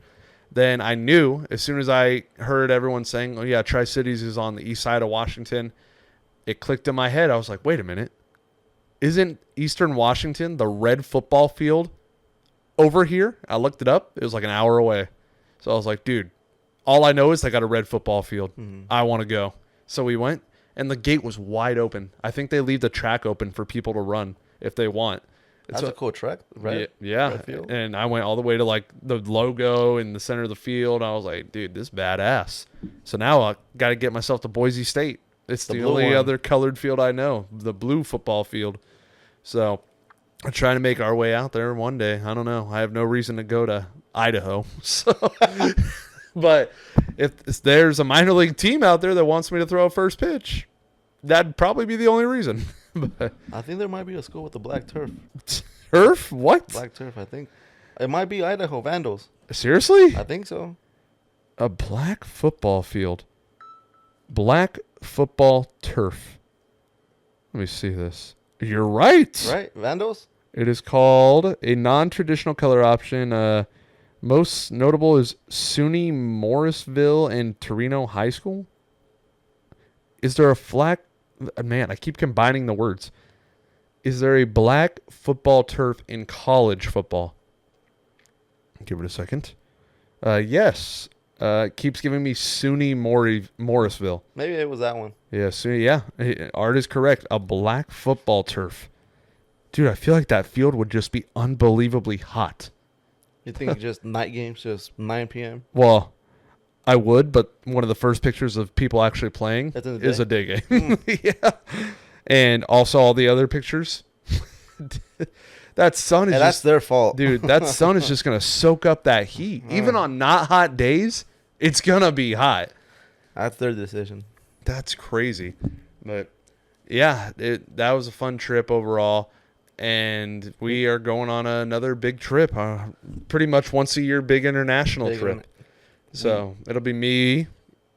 Then I knew as soon as I heard everyone saying, oh yeah, Tri-Cities is on the east side of Washington, it clicked in my head. I was like, wait a minute. Isn't Eastern Washington the red football field over here? I looked it up. It was like an hour away. So I was like, dude, all I know is they got a red football field. I want to go. So we went, and the gate was wide open. I think they leave the track open for people to run if they want. That's a cool track, right? Yeah. And I went all the way to like the logo in the center of the field. I was like, dude, this is badass. So now I got to get myself to Boise State. It's the only other colored field I know, the blue football field. So I'm trying to make our way out there one day. I don't know. I have no reason to go to Idaho. So, but if there's a minor league team out there that wants me to throw a first pitch, that'd probably be the only reason. But I think there might be a school with the black turf. Turf? What? Black turf, I think. It might be Idaho Vandals. Seriously? I think so. A black football field. Black football turf. Let me see this. You're right. Right? Vandals? It is called a non-traditional color option. Most notable is SUNY Morrisville and Torino High School. Is there a black... Man, I keep combining the words. Is there a black football turf in college football? Give it a second. Yes. Keeps giving me SUNY Morrisville. Maybe it was that one. Yeah, SUNY. Yeah, Art is correct. A black football turf. Dude, I feel like that field would just be unbelievably hot. You think just night games, just 9 p.m.? Well, I would, but one of the first pictures of people actually playing is a day game. Yeah. And also all the other pictures. That sun is that's their fault. Dude, that sun is just going to soak up that heat. Even on not hot days, it's going to be hot. That's their decision. That's crazy. But, yeah, that was a fun trip overall. And we are going on another big trip. Pretty much once a year, big international trip. So it'll be me,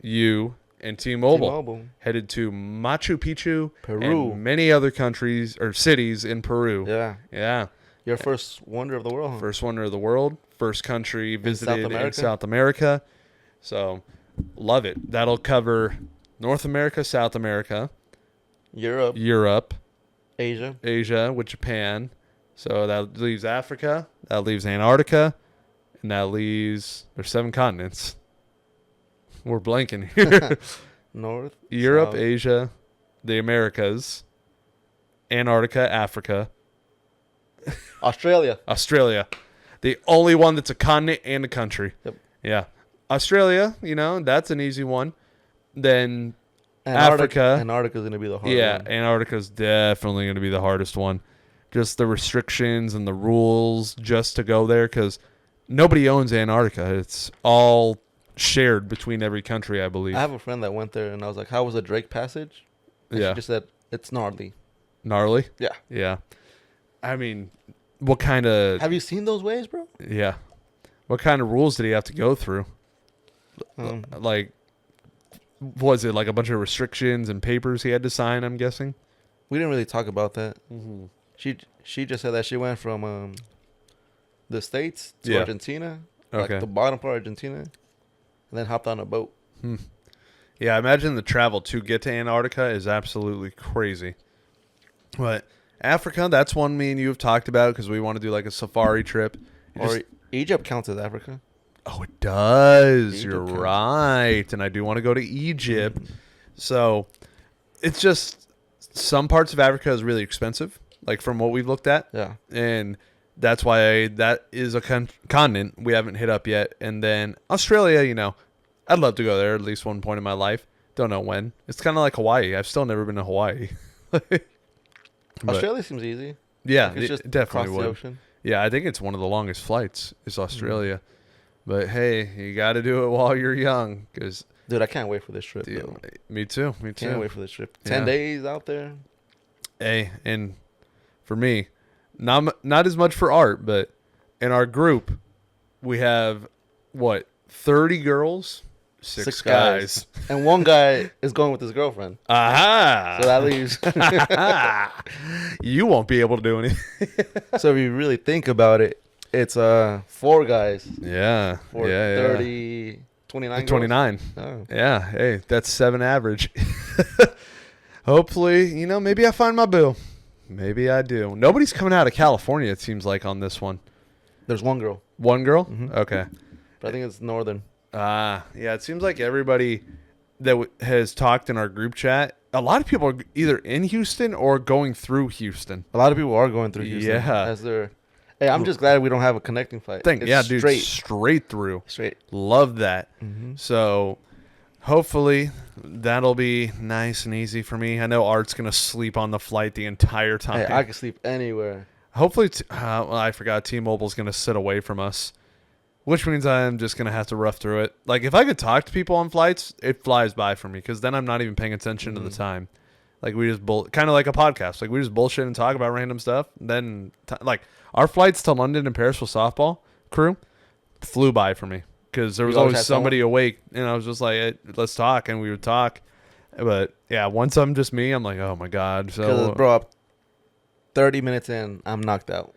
you, and T-Mobile headed to Machu Picchu, Peru, and many other countries or cities in Peru. Yeah. Your first wonder of the world. Huh? First wonder of the world. First country visited in South America. So love it. That'll cover North America, South America, Europe, Asia with Japan. So that leaves Africa. That leaves Antarctica. And that leaves, there's 7 continents. We're blanking here. North, Europe, South. Asia, the Americas, Antarctica, Africa, Australia. Australia. The only one that's a continent and a country. Yep. Yeah. Australia, that's an easy one. Then Antarctica. Africa. Antarctica's going to be the hard Yeah, one. Antarctica's definitely going to be the hardest one. Just the restrictions and the rules just to go there, because nobody owns Antarctica. It's all shared between every country, I believe. I have a friend that went there, and I was like, how was the Drake Passage? And Yeah. she just said, it's gnarly. Gnarly? Yeah. Yeah. I mean, what kind of... Have you seen those waves, bro? Yeah. What kind of rules did he have to go through? Like, was it like a bunch of restrictions and papers he had to sign, I'm guessing? We didn't really talk about that. Mm-hmm. She just said that she went from the States to Argentina, like the bottom part of Argentina, and then hopped on a boat. Yeah, I imagine the travel to get to Antarctica is absolutely crazy. But Africa, that's one me and you have talked about because we want to do like a safari trip. Egypt counts as Africa. Oh, it does. Egypt You're counts. right. And I do want to go to Egypt. So it's just some parts of Africa is really expensive, like from what we've looked at. Yeah. And that's why that is a continent we haven't hit up yet. And then Australia, I'd love to go there at least one point in my life. Don't know when. It's kind of like Hawaii. I've still never been to Hawaii. Australia seems easy. Yeah, Like it's just definitely across would. the ocean. Yeah, I think it's one of the longest flights is Australia. But hey, you got to do it while you're young, because Dude, I can't wait for this trip. Though. Me too. Can't wait for this trip. 10 days out there. Hey, and for me, not as much for art, but in our group, we have 30 girls, six guys. And one guy is going with his girlfriend. Aha! So that leaves. You won't be able to do anything. So if you really think about it, it's 4 guys. Yeah. For 30, 29 girls. 29. Oh. Yeah. Hey, that's 7 average. Hopefully, maybe I find my boo. Maybe I do. Nobody's coming out of California, it seems like, on this one. There's one girl. One girl? Mm-hmm. Okay. But I think it's northern. Yeah, it seems like everybody that has talked in our group chat, a lot of people are either in Houston or going through Houston. A lot of people are going through Houston. Yeah. Hey, I'm just glad we don't have a connecting flight. Dude, straight through. Straight. Love that. Mm-hmm. So hopefully that'll be nice and easy for me. I know Art's going to sleep on the flight the entire time. Hey, I can sleep anywhere. Hopefully, I forgot T-Mobile's going to sit away from us, which means I'm just going to have to rough through it. Like, if I could talk to people on flights, it flies by for me, because then I'm not even paying attention to the time. Like, we just kind of like a podcast. Like, we just bullshit and talk about random stuff. Then, our flights to London and Paris with softball crew flew by for me, because there was always somebody awake, and I was just like, hey, let's talk, and we would talk. But, yeah, once I'm just me, I'm like, oh, my God. So, bro, 30 minutes in, I'm knocked out.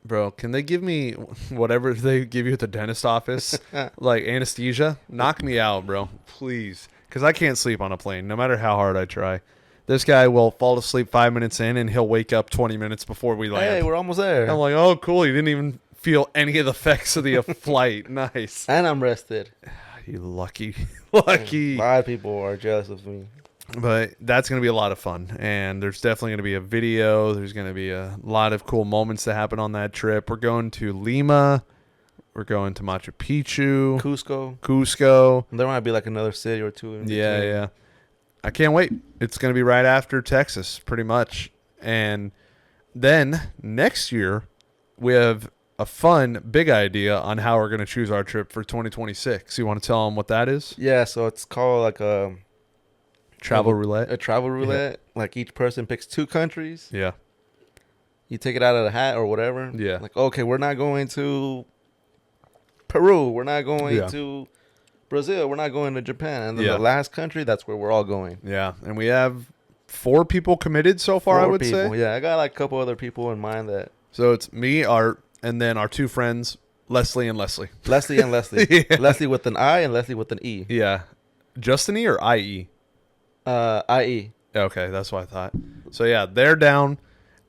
Bro, can they give me whatever they give you at the dentist office, like anesthesia? Knock me out, bro, please, because I can't sleep on a plane, no matter how hard I try. This guy will fall asleep 5 minutes in, and he'll wake up 20 minutes before we land. Hey, we're almost there. I'm like, oh, cool. You didn't even feel any of the effects of the flight. Nice. And I'm rested. You lucky. A lot of people are jealous of me. But that's going to be a lot of fun. And there's definitely going to be a video. There's going to be a lot of cool moments that happen on that trip. We're going to Lima. We're going to Machu Picchu. Cusco. There might be like another city or two. Yeah. I can't wait. It's going to be right after Texas, pretty much. And then next year, we have a fun, big idea on how we're going to choose our trip for 2026. You want to tell them what that is? Yeah, so it's called like a... Travel roulette. A travel roulette. Yeah. Like each person picks 2 countries. Yeah. You take it out of the hat or whatever. Yeah. Like, okay, we're not going to Peru. We're not going to Brazil. We're not going to Japan. And then the last country, that's where we're all going. Yeah. And we have 4 people committed so far, I would say. Yeah. I got like a couple other people in mind that. So it's me, Art, and then our 2 friends, Leslie and Leslie. Leslie and Leslie. Yeah. Leslie with an I and Leslie with an E. Yeah. Just an E or I-E? I-E. Okay, that's what I thought. So, yeah, they're down,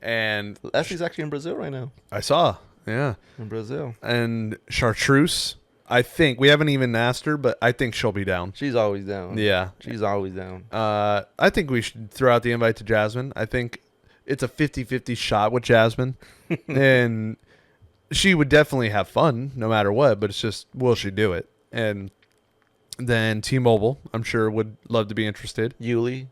and... Leslie's actually in Brazil right now. I saw, yeah. In Brazil. And Chartreuse I think we haven't even asked her, but I think she'll be down. She's always down. Yeah, she's always down. I think we should throw out the invite to Jasmine. I think it's a 50-50 shot with Jasmine, and she would definitely have fun no matter what. But it's just, will she do it? And then T-Mobile, I'm sure, would love to be interested. Yuli,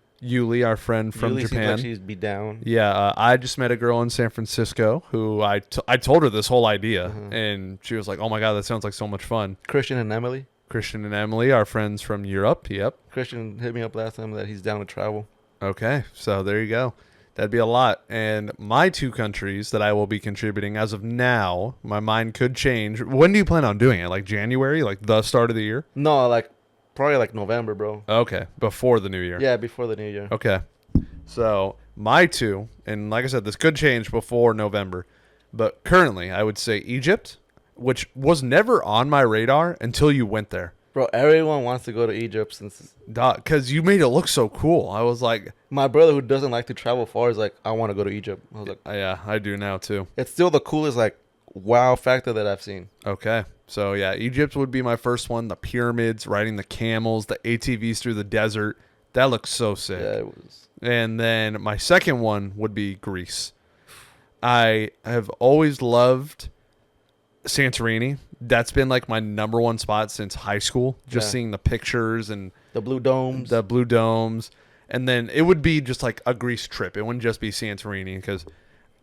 our friend from Japan. Seems like she'd be down. Yeah, I just met a girl in San Francisco who I told her this whole idea, and she was like, "Oh my god, that sounds like so much fun." Christian and Emily, our friends from Europe. Yep. Christian hit me up last time that he's down to travel. Okay, so there you go. That'd be a lot. And my 2 countries that I will be contributing as of now, my mind could change. When do you plan on doing it? Like January, like the start of the year? No, like probably like November, bro. Okay, before the new year. Yeah, before the new year. Okay. So my 2, and like I said, this could change before November, but currently I would say Egypt, which was never on my radar until you went there. Bro, everyone wants to go to Egypt since... Because you made it look so cool. I was like... My brother, who doesn't like to travel far, is like, I want to go to Egypt. I was like... Yeah, I do now, too. It's still the coolest, like, wow factor that I've seen. Okay. So, yeah, Egypt would be my first one. The pyramids, riding the camels, the ATVs through the desert. That looks so sick. Yeah, it was. And then my second one would be Greece. I have always loved Santorini. That's been like my number one spot since high school. Just seeing the pictures and the blue domes. And then it would be just like a Greece trip. It wouldn't just be Santorini, because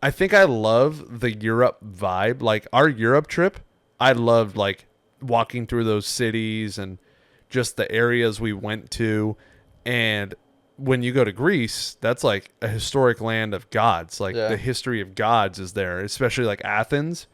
I think I love the Europe vibe. Like our Europe trip, I loved like walking through those cities and just the areas we went to. And when you go to Greece, that's like a historic land of gods. Like the history of gods is there, especially like Athens.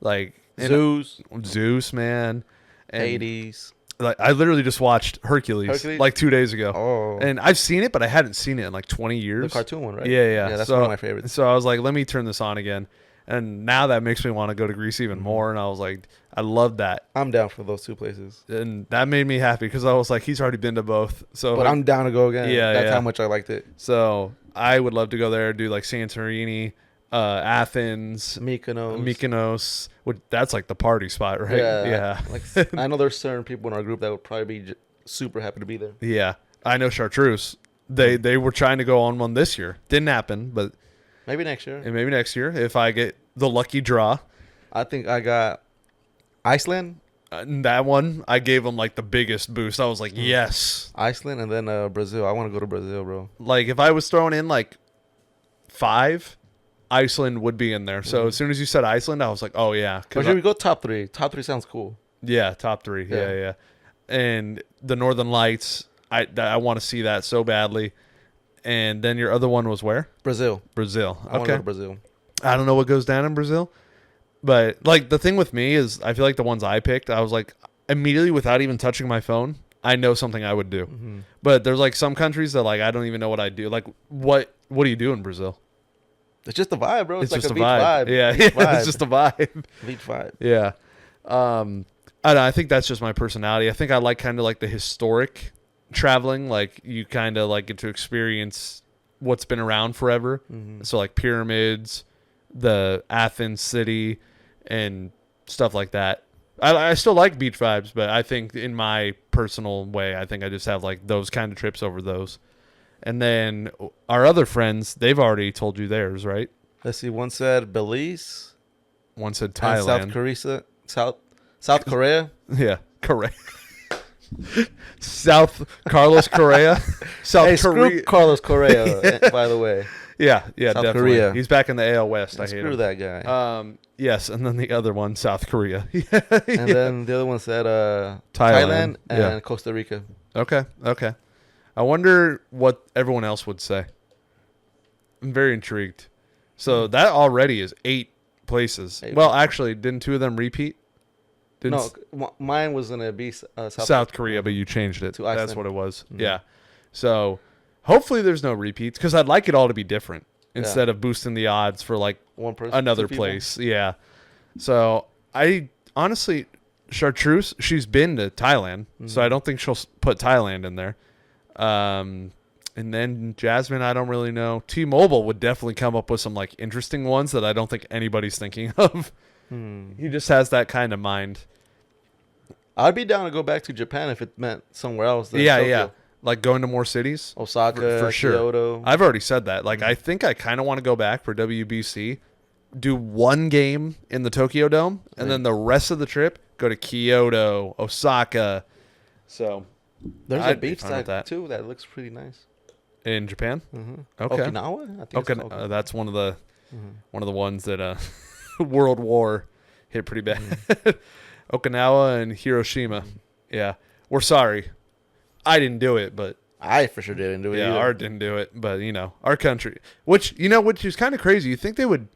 Like Zeus, man. And Hades. Like I literally just watched Hercules like 2 days ago. Oh. And I've seen it, but I hadn't seen it in like 20 years. The cartoon one, right? Yeah. Yeah, that's one of my favorites. So I was like, let me turn this on again. And now that makes me want to go to Greece even more. And I was like, I love that. I'm down for those 2 places. And that made me happy because I was like, he's already been to both. So, but I'm down to go again. Yeah, That's how much I liked it. So I would love to go there, do like Santorini, Athens, Mykonos. That's like the party spot, right? Yeah. Like I know there's certain people in our group that would probably be super happy to be there. Yeah, I know Chartreuse. They were trying to go on one this year. Didn't happen, but maybe next year. And maybe next year if I get the lucky draw. I think I got Iceland. That one, I gave them like the biggest boost. I was like, yes. Iceland and then Brazil. I want to go to Brazil, bro. Like if I was throwing in like 5, Iceland would be in there. So as soon as you said Iceland, I was like, oh yeah. Or should we go top 3? Top 3 sounds cool. Yeah, top 3. Yeah. And the Northern Lights, I want to see that so badly. And then your other one was where? Brazil. Okay. I want to go to Brazil. I don't know what goes down in Brazil. But like the thing with me is I feel like the ones I picked, I was like immediately without even touching my phone, I know something I would do. Mm-hmm. But there's like some countries that like I don't even know what I'd do. Like what do you do in Brazil? It's just a vibe, bro. It's like just a beach vibe. Yeah, it's just a vibe. Beach vibe. Yeah. I don't know, I think that's just my personality. I think I like kind of like the historic traveling. Like you kind of like get to experience what's been around forever. Mm-hmm. So like pyramids, the Athens city, and stuff like that. I still like beach vibes, but I think in my personal way, I think I just have like those kind of trips over those. And then our other friends, they've already told you theirs, right? Let's see. One said Belize. One said Thailand. South Korea. Yeah, Korea. Carlos Correa. Screw Carlos Correa, by the way. Yeah, South definitely. Korea. He's back in the AL West. I hate screw him. That guy. Yes, and then the other one, South Korea. And then the other one said Thailand and Costa Rica. Okay. I wonder what everyone else would say. I'm very intrigued. So that already is 8 places. Well, actually, didn't 2 of them repeat? Mine was going to be South Korea, but you changed it. To Iceland. That's what it was. Mm-hmm. Yeah. So hopefully there's no repeats because I'd like it all to be different instead of boosting the odds for like one person, another place. Yeah. So I honestly, Chartreuse, she's been to Thailand, so I don't think she'll put Thailand in there. And then Jasmine, I don't really know. T-Mobile would definitely come up with some like interesting ones that I don't think anybody's thinking of. He just has that kind of mind. I'd be down to go back to Japan if it meant somewhere else. Yeah, Tokyo. Like going to more cities. Osaka, for sure. Kyoto. I've already said that. Like, I think I kind of want to go back for WBC, do one game in the Tokyo Dome, and then the rest of the trip go to Kyoto, Osaka. So there's a beach side too that looks pretty nice in Japan. Mm-hmm. Okay, Okinawa. I think that's one of the ones that World War hit pretty bad. Okinawa and Hiroshima. Yeah, we're sorry. I didn't do it, but I for sure didn't do it. Yeah, either. Art didn't do it, but our country, which is kind of crazy. You think they would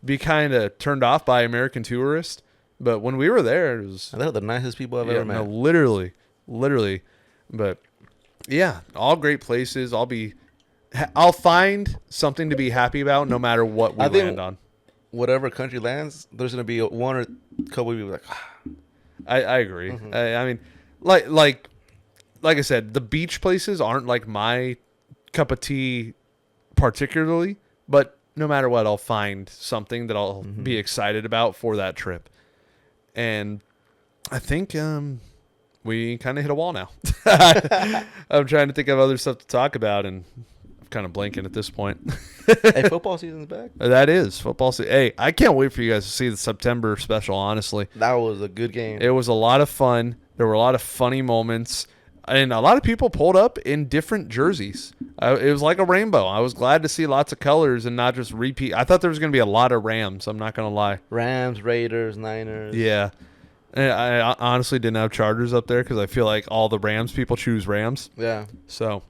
be kind of turned off by American tourists, but when we were there, it was they're the nicest people I've ever met. No, literally, but yeah, all great places. I'll find something to be happy about no matter what we land on. Whatever country lands, there's gonna be one or couple people like. I agree. I mean, like I said, the beach places aren't like my cup of tea particularly, but no matter what, I'll find something that I'll be excited about for that trip. And I think we kind of hit a wall now. I'm trying to think of other stuff to talk about, and I'm kind of blanking at this point. Hey, football season's back. That is football season. Hey, I can't wait for you guys to see the September special, honestly. That was a good game. It was a lot of fun. There were a lot of funny moments. And a lot of people pulled up in different jerseys. It was like a rainbow. I was glad to see lots of colors and not just repeat. I thought there was going to be a lot of Rams. I'm not going to lie. Rams, Raiders, Niners. Yeah. And I honestly didn't have Chargers up there because I feel like all the Rams people choose Rams. Yeah. So,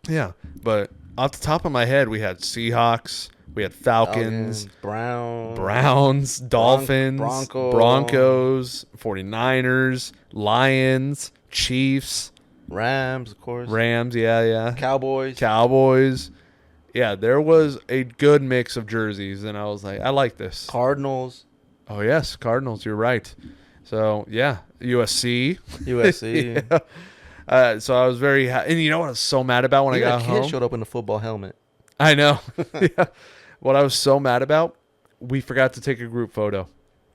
yeah. But off the top of my head, we had Seahawks. We had Falcons. Browns. Dolphins. Broncos. 49ers. Lions. Chiefs. Rams, of course. Yeah. Cowboys. Yeah, there was a good mix of jerseys, and I was like, I like this. Cardinals. Oh, yes, Cardinals, you're right. So, yeah, USC. Yeah. So I was very happy. And you know what I was so mad about when I got home? A kid showed up in a football helmet. I know. Yeah. What I was so mad about, we forgot to take a group photo.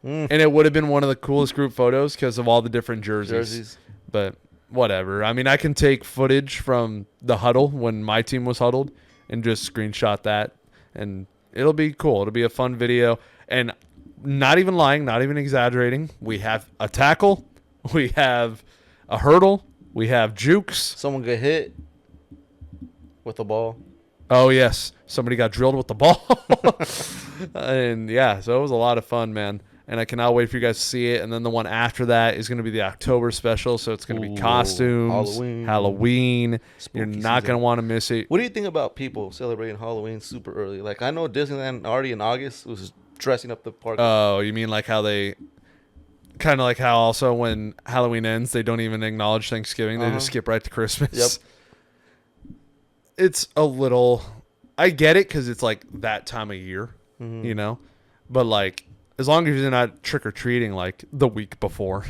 And it would have been one of the coolest group photos because of all the different jerseys. But whatever. I mean, I can take footage from the huddle when my team was huddled and just screenshot that. And it'll be cool. It'll be a fun video. And not even lying, not even exaggerating. We have a tackle. We have a hurdle. We have jukes. Someone get hit with the ball. Oh, yes. Somebody got drilled with the ball. And, yeah, so it was a lot of fun, man. And I cannot wait for you guys to see it. And then the one after that is going to be the October special. So it's going to be costumes, Halloween. You're not going to want to miss it. What do you think about people celebrating Halloween super early? Like, I know Disneyland already in August was dressing up the park. Oh, you mean like how they... Kind of like how also when Halloween ends, they don't even acknowledge Thanksgiving. They just skip right to Christmas. Yep. It's a little... I get it because it's like that time of year, you know? But like... As long as you're not trick-or-treating, like, the week before.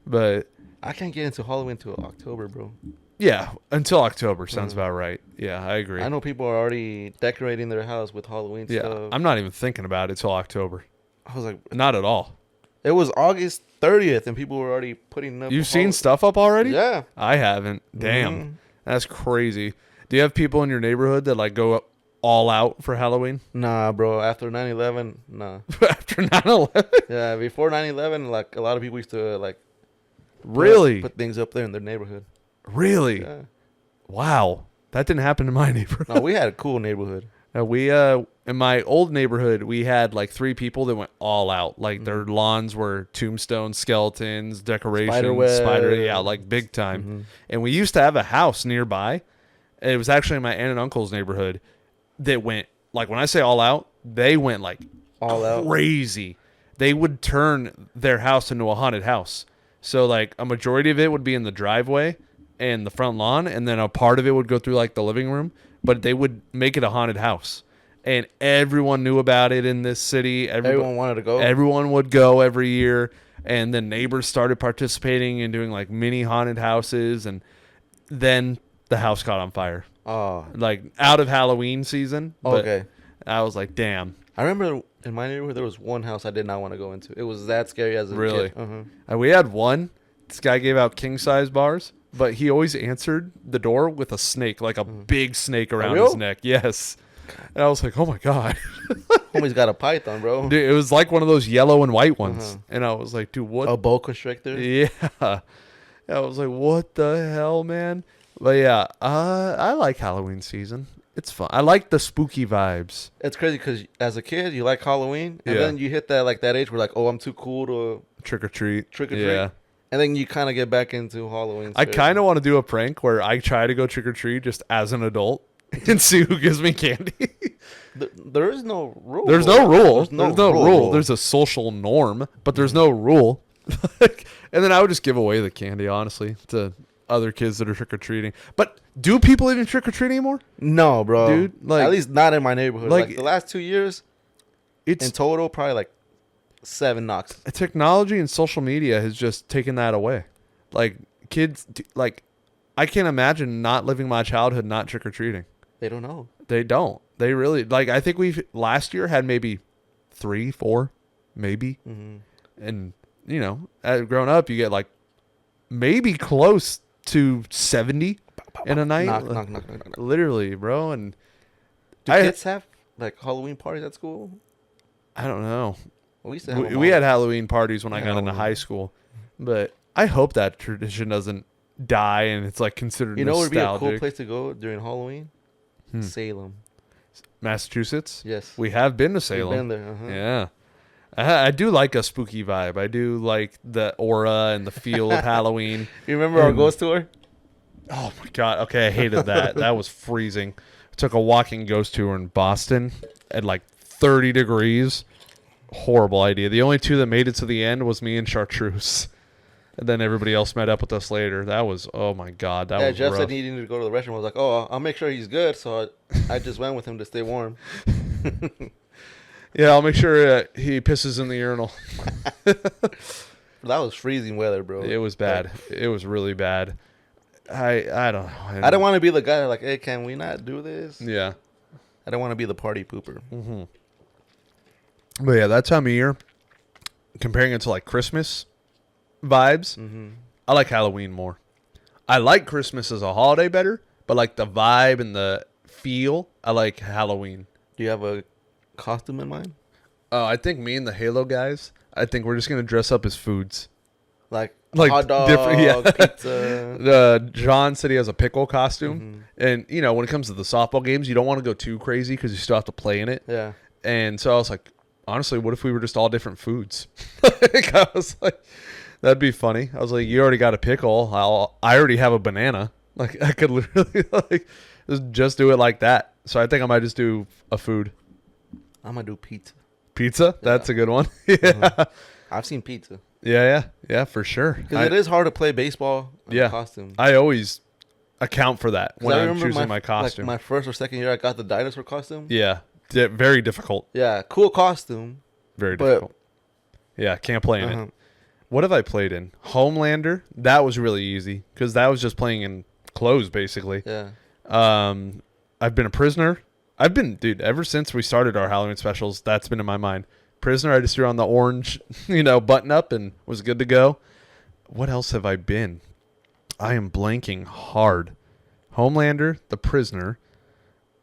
But... I can't get into Halloween until October, bro. Yeah, until October sounds about right. Yeah, I agree. I know people are already decorating their house with Halloween stuff. I'm not even thinking about it till October. I was like... Not at all. It was August 30th, and people were already putting up... You've seen stuff up already? Yeah. I haven't. Damn. That's crazy. Do you have people in your neighborhood that, like, go up all out for Halloween? Nah, bro. After 9/11, nah. After 9/11? Yeah, before 9/11, like a lot of people used to like really put things up there in their neighborhood. Really? Yeah. Wow, that didn't happen in my neighborhood. No, we had a cool neighborhood. We in my old neighborhood, we had like 3 people that went all out. Like their lawns were tombstones, skeletons, decorations, like big time. And we used to have a house nearby. It was actually my aunt and uncle's neighborhood. That went, like, when I say all out, they went, like, all out crazy. They would turn their house into a haunted house. So, like, a majority of it would be in the driveway and the front lawn, and then a part of it would go through, like, the living room. But they would make it a haunted house. And everyone knew about it in this city. Everyone wanted to go. Everyone would go every year. And the neighbors started participating and doing, like, mini haunted houses. And then the house caught on fire. Oh. Like, out of Halloween season. Okay. I was like, damn. I remember in my neighborhood there was one house I did not want to go into. It was that scary as a really. kid. We had one. This guy gave out king size bars, but he always answered the door with a snake, like a big snake around his neck. Yes. And I was like, oh my God. Homie's got a python, bro. Dude, it was like one of those yellow and white ones. And I was like, dude, what? A boa constrictor? Yeah. I was like, what the hell, man? But yeah, I like Halloween season. It's fun. I like the spooky vibes. It's crazy because as a kid, you like Halloween. And then you hit that age where like, oh, I'm too cool to trick or treat. Yeah. And then you kind of get back into Halloween. I kind of want to do a prank where I try to go trick or treat just as an adult and see who gives me candy. There is no rule. There's no rule. There's no rule. There's a social norm, but there's no rule. And then I would just give away the candy, honestly, to other kids that are trick or treating. But do people even trick or treat anymore? No, bro. Dude, like, at least not in my neighborhood. Like the last 2 years, it's in total probably like 7 knocks. Technology and social media has just taken that away. Like kids, like I can't imagine not living my childhood not trick or treating. They don't know. They don't. They really like. I think we've last year had maybe 3, 4, maybe, and you know, growing up, you get like maybe close to 70 in a night. Knock. Literally, bro. And do kids have like Halloween parties at school? I don't know. Well, we used to have we had Halloween parties when I got into high school, but I hope that tradition doesn't die and it's like considered nostalgic. What would be a cool place to go during Halloween? Salem, Massachusetts. Yes, we have been to Salem. We've been there. Yeah. I do like a spooky vibe. I do like the aura and the feel of Halloween. You remember our ghost tour? Oh my God. Okay. I hated that. That was freezing. I took a walking ghost tour in Boston at like 30 degrees. Horrible idea. The only two that made it to the end was me and Chartreuse. And then everybody else met up with us later. That was, oh my God, that was Jeff rough. said he needed to go to the restroom. I was like, oh, I'll make sure he's good. So I just went with him to stay warm. Yeah, I'll make sure he pisses in the urinal. That was freezing weather, bro. It was bad. It was really bad. I don't know. I don't want to be the guy like, hey, can we not do this? Yeah. I don't want to be the party pooper. But yeah, that time of year, comparing it to like Christmas vibes, I like Halloween more. I like Christmas as a holiday better, but like the vibe and the feel, I like Halloween. Do you have a costume in mind? I think me and the Halo guys, I think we're just going to dress up as foods. Like hot dog, pizza. John said he has a pickle costume. And, you know, when it comes to the softball games, you don't want to go too crazy because you still have to play in it. Yeah. And so I was like, honestly, what if we were just all different foods? I was like, that'd be funny. I was like, you already got a pickle. I already have a banana. Like, I could literally like just do it like that. So I think I might just do a food. I'm going to do pizza. Pizza? That's a good one. Yeah. I've seen pizza. Yeah, for sure. Because it is hard to play baseball in a costume. I always account for that when I'm choosing my costume. Like my first or second year, I got the dinosaur costume. Yeah. Very difficult. Yeah, cool costume. Very difficult. Yeah, can't play in it. What have I played in? Homelander. That was really easy because that was just playing in clothes, basically. Yeah. I've been a prisoner. Dude, ever since we started our Halloween specials, that's been in my mind. Prisoner, I just threw on the orange, button up and was good to go. What else have I been? I am blanking hard. Homelander, the prisoner,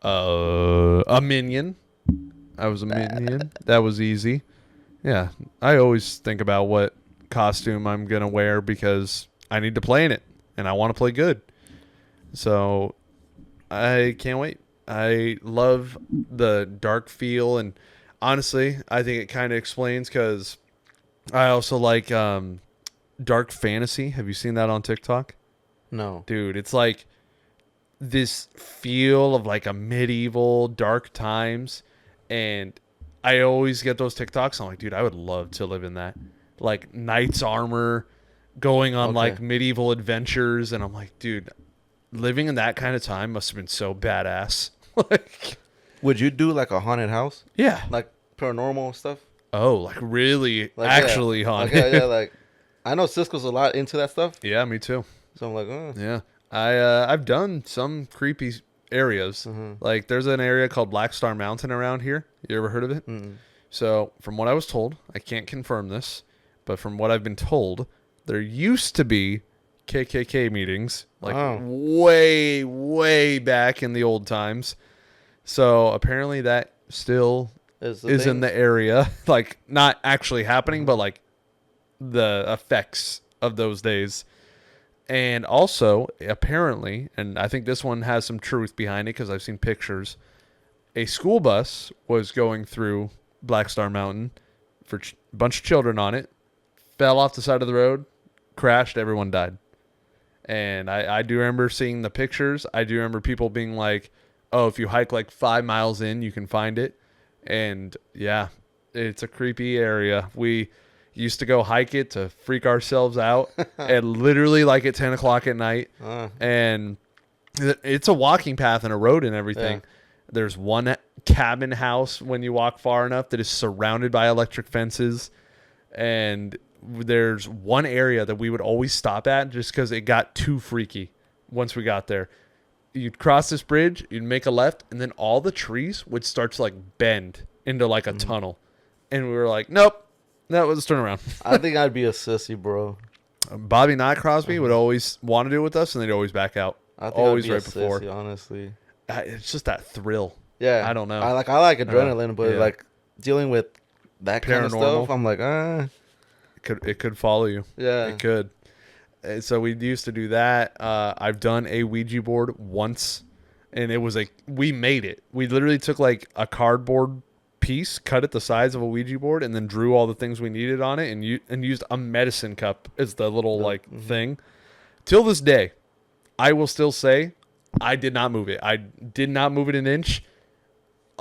a minion. I was a minion. That was easy. Yeah, I always think about what costume I'm going to wear because I need to play in it and I want to play good. So I can't wait. I love the dark feel, and honestly, I think it kind of explains because I also like dark fantasy. Have you seen that on TikTok? No. Dude, it's like this feel of like a medieval dark times, and I always get those TikToks. I'm like, dude, I would love to live in that. Like knight's armor, going on like medieval adventures, and I'm like, dude, living in that kind of time must have been so badass. Like, would you do like a haunted house? Yeah. Like paranormal stuff? Oh, like really actually haunted. Like, yeah, like I know Cisco's a lot into that stuff. Yeah, me too. So I'm like, Yeah. I've done some creepy areas. Like there's an area called Black Star Mountain around here. You ever heard of it? So from what I was told, I can't confirm this, but from what I've been told, there used to be KKK meetings like way, way back in the old times. So apparently that still is in the area, like not actually happening, but like the effects of those days. And also, apparently, and I think this one has some truth behind it because I've seen pictures, a school bus was going through Black Star Mountain for a bunch of children on it, fell off the side of the road, crashed, everyone died. And I do remember seeing the pictures. I do remember people being like, oh, if you hike like 5 miles in, you can find it. And yeah, it's a creepy area. We used to go hike it to freak ourselves out and literally like at 10 o'clock at night. And it's a walking path and a road and everything. Yeah. There's one cabin house when you walk far enough that is surrounded by electric fences. And there's one area that we would always stop at just because it got too freaky once we got there. You'd cross this bridge, you'd make a left, and then all the trees would start to like bend into like a tunnel. And we were like, nope, let's turn around. I think I'd be a sissy, bro. Bobby Not Crosby would always want to do it with us, and they'd always back out. I think always I'd be right before. Sissy, honestly. It's just that thrill. Yeah. I don't know. I like adrenaline, but like dealing with that kind of stuff, I'm like, It could follow you. Yeah. It could. And so we used to do that. I've done a Ouija board once, and it was we made it. We literally took like a cardboard piece, cut it the size of a Ouija board, and then drew all the things we needed on it, and used a medicine cup as the little thing. Till this day, I will still say I did not move it. I did not move it an inch.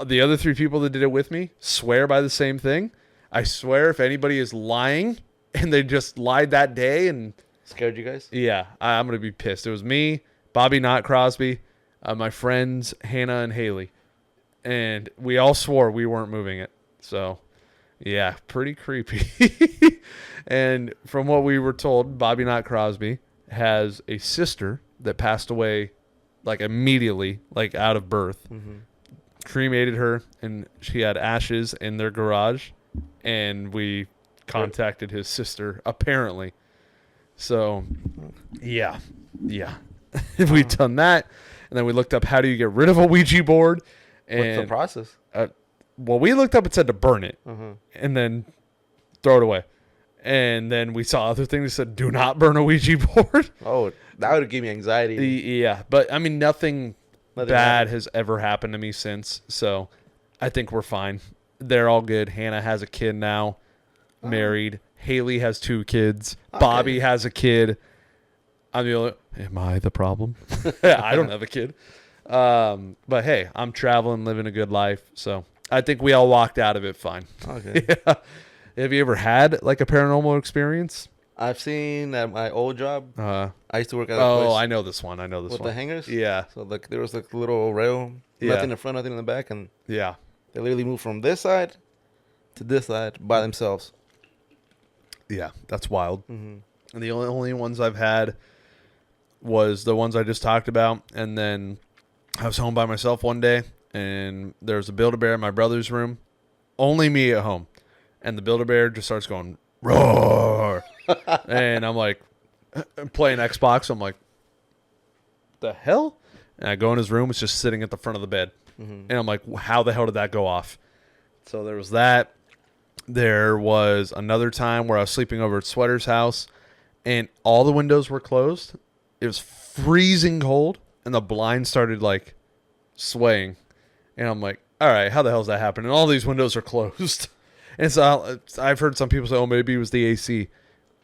The other 3 people that did it with me swear by the same thing. I swear if anybody is lying and they just lied that day and scared you guys? Yeah, I'm going to be pissed. It was me, Bobby Not Crosby, my friends Hannah and Haley. And we all swore we weren't moving it. So, yeah, pretty creepy. And from what we were told, Bobby Not Crosby has a sister that passed away like immediately, like out of birth. Cremated her, and she had ashes in their garage. And we contacted his sister, apparently. So, yeah. We've done that. And then we looked up how do you get rid of a Ouija board. And, what's the process? Well, we looked up, it said to burn it and then throw it away. And then we saw other things that said do not burn a Ouija board. Oh, that would have given me anxiety. Yeah, but I mean, nothing bad has ever happened to me since. So I think we're fine. They're all good. Hannah has a kid now, married. Haley has 2 kids. Okay. Bobby has a kid. Am I the problem? I don't have a kid. But hey, I'm traveling, living a good life. So I think we all walked out of it fine. Okay. Yeah. Have you ever had like a paranormal experience? I've seen at my old job. I used to work at a place. Oh, I know this one. With the hangers? Yeah. So like there was like a little rail, nothing in the front, nothing in the back, and yeah, they literally moved from this side to this side by themselves. Yeah, that's wild. And the only ones I've had was the ones I just talked about. And then I was home by myself one day, and there was a Build-A-Bear in my brother's room. Only me at home. And the Build-A-Bear just starts going, roar. And I'm like, playing Xbox. I'm like, the hell? And I go in his room. It's just sitting at the front of the bed. And I'm like, how the hell did that go off? So there was that. There was another time where I was sleeping over at Sweater's house, and all the windows were closed. It was freezing cold, and the blinds started like swaying. And I'm like, all right, how the hell is that happening? And all these windows are closed. And so I've heard some people say, oh, maybe it was the AC.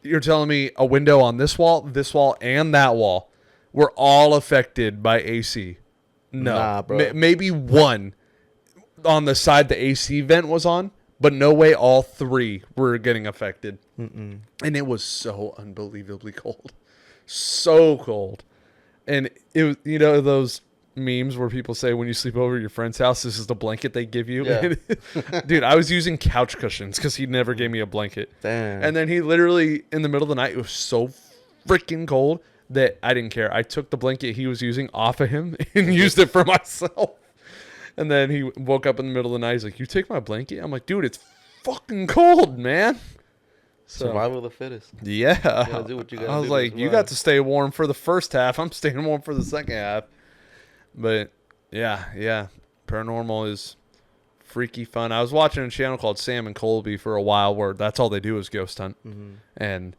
You're telling me a window on this wall, and that wall were all affected by AC? No. Nah, bro. Maybe one on the side the AC vent was on, but no way all 3 were getting affected. And it was so unbelievably cold. So cold. And it was, those memes where people say when you sleep over at your friend's house, this is the blanket they give you. Yeah. Dude, I was using couch cushions because he never gave me a blanket. Damn. And then he literally, in the middle of the night, it was so freaking cold that I didn't care. I took the blanket he was using off of him and used it for myself. And then he woke up in the middle of the night. He's like, "You take my blanket?" I'm like, "Dude, it's fucking cold, man." So, survival of the fittest. Yeah. Do what you gotta I was do like, "You got to stay warm for the first half. I'm staying warm for the second half." But yeah. Paranormal is freaky fun. I was watching a channel called Sam and Colby for a while where that's all they do is ghost hunt. Mm-hmm. And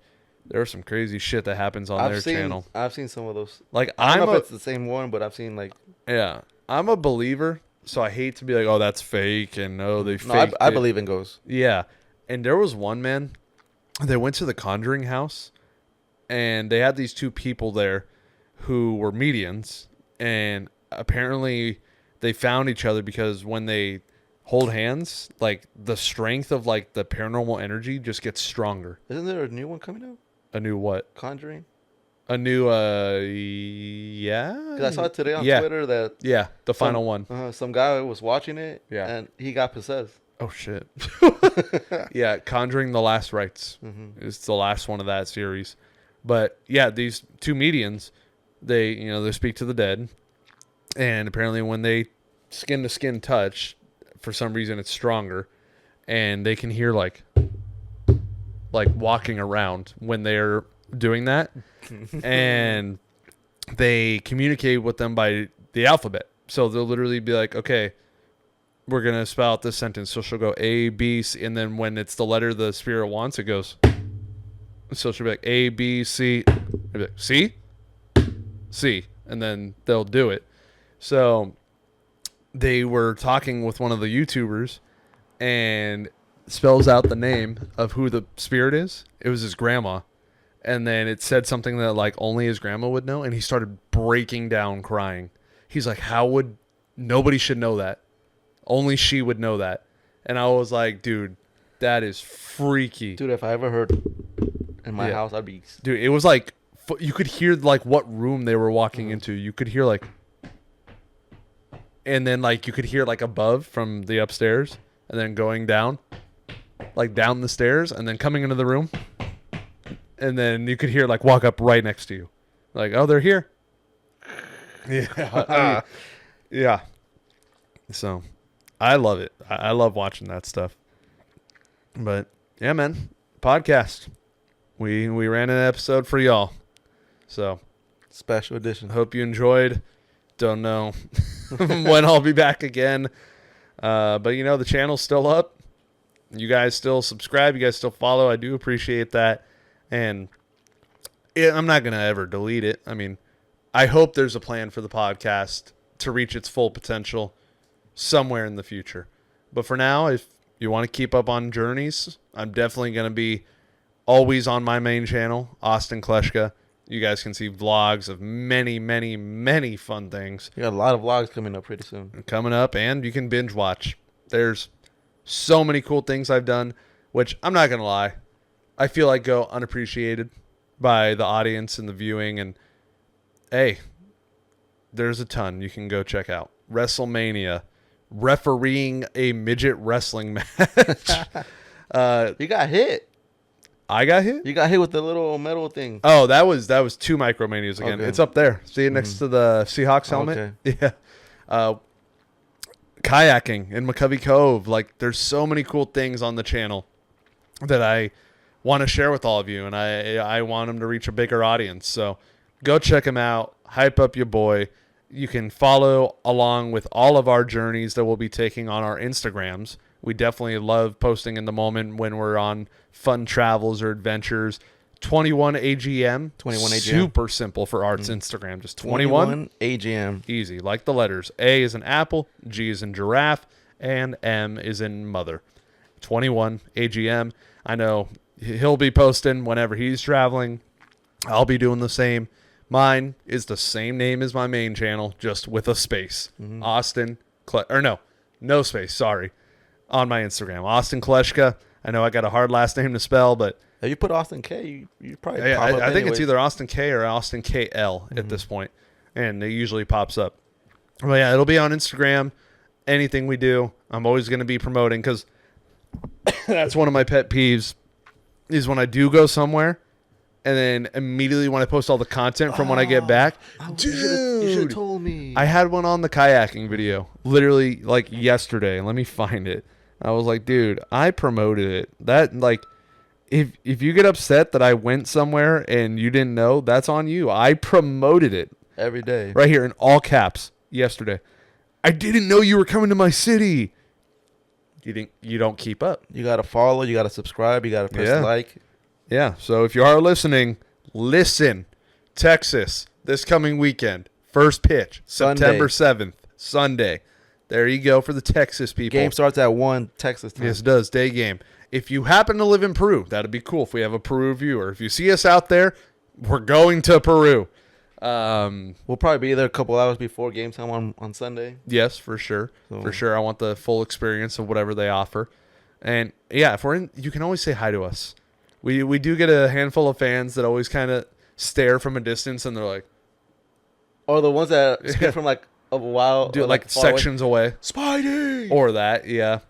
there's some crazy shit that happens on their channel. I've seen some of those. Like, I don't know if it's the same one, but I've seen like... Yeah. I'm a believer, so I hate to be like, "Oh, that's fake," and "Oh, they faked I believe in ghosts. Yeah. And there was one, man, they went to the Conjuring house, and they had these two people there who were mediums, and apparently they found each other because when they hold hands, like, the strength of, like, the paranormal energy just gets stronger. Isn't there a new one coming out? A new what? Conjuring? A new, yeah? Because I saw it today on Twitter that... Yeah, the final one. Some guy was watching it, and he got possessed. Oh, shit. Yeah, Conjuring the Last Rites is the last one of that series. But, yeah, these two mediums, they speak to the dead. And apparently when they skin-to-skin touch, for some reason it's stronger. And they can hear, like walking around when they're doing that. And they communicate with them by the alphabet. So they'll literally be like, "Okay, we're going to spell out this sentence." So she'll go A, B, C. And then when it's the letter the spirit wants, it goes. So she'll be like A, B, C. They'll be like, C? C. And then they'll do it. So they were talking with one of the YouTubers and spells out the name of who the spirit is. It was his grandma. And then it said something that, like, only his grandma would know. And he started breaking down crying. He's like, nobody should know that. Only she would know that. And I was like, dude, that is freaky. Dude, if I ever heard in my house, I'd be... Dude, it was like, you could hear, like, what room they were walking into. You could hear, like... And then, like, you could hear, like, above from the upstairs. And then going down. Like, down the stairs. And then coming into the room. And then you could hear, like, walk up right next to you. Like, "Oh, they're here." Yeah. Yeah. So, I love it. I love watching that stuff. But, yeah, man. Podcast. We ran an episode for y'all. So, special edition. Hope you enjoyed. Don't know when I'll be back again. But, the channel's still up. You guys still subscribe. You guys still follow. I do appreciate that. And I'm not going to ever delete it. I mean, I hope there's a plan for the podcast to reach its full potential somewhere in the future. But for now, if you want to keep up on journeys, I'm definitely going to be always on my main channel, Austin Kleschka. You guys can see vlogs of many, many, many fun things. You got a lot of vlogs coming up pretty soon. And you can binge watch. There's so many cool things I've done, which I'm not going to lie, I feel like go unappreciated by the audience and the viewing. And, hey, there's a ton you can go check out. WrestleMania, refereeing a midget wrestling match. You got hit. I got hit? You got hit with the little metal thing. Oh, that was 2 Micromanias again. Okay. It's up there. See it next to the Seahawks helmet? Okay. Yeah. Kayaking in McCovey Cove. Like, there's so many cool things on the channel that I want to share with all of you, and I want them to reach a bigger audience. So go check them out. Hype up your boy. You can follow along with all of our journeys that we'll be taking on our Instagrams. We definitely love posting in the moment when we're on fun travels or adventures. 21 AGM. 21 AGM. Super simple for Art's Instagram. Just 21 AGM. Easy. Like the letters. A is in apple, G is in giraffe, and M is in mother. 21 AGM. I know he'll be posting whenever he's traveling. I'll be doing the same. Mine is the same name as my main channel, just with a space. Austin, no space, sorry, on my Instagram. Austin Kleschka. I know I got a hard last name to spell, but... If you put Austin K, you probably I think it's either Austin K or Austin KL at this point, and it usually pops up. But yeah, it'll be on Instagram. Anything we do, I'm always going to be promoting, because that's one of my pet peeves, is when I do go somewhere and then immediately when I post all the content from when I get back, dude, you should have told me. I had one on the kayaking video, literally like yesterday. Let me find it. I was like, dude, I promoted it. That like, if you get upset that I went somewhere and you didn't know, that's on you. I promoted it every day, right here in all caps yesterday. I didn't know you were coming to my city. You don't keep up. You gotta follow. You gotta subscribe. You gotta press like. Yeah. So if you are listening, listen. Texas this coming weekend. First pitch September 7th, Sunday. There you go for the Texas people. Game starts at 1 Texas time. Yes, it does. Day game. If you happen to live in Peru, that'd be cool if we have a Peru viewer. If you see us out there, we're going to Peru. We'll probably be there a couple hours before game time on Sunday. Yes, for sure. So. For sure. I want the full experience of whatever they offer. And yeah, if we're in, you can always say hi to us. We do get a handful of fans that always kind of stare from a distance and they're like, or the ones that speak from like a while, do like sections away. Spidey! Or that, yeah.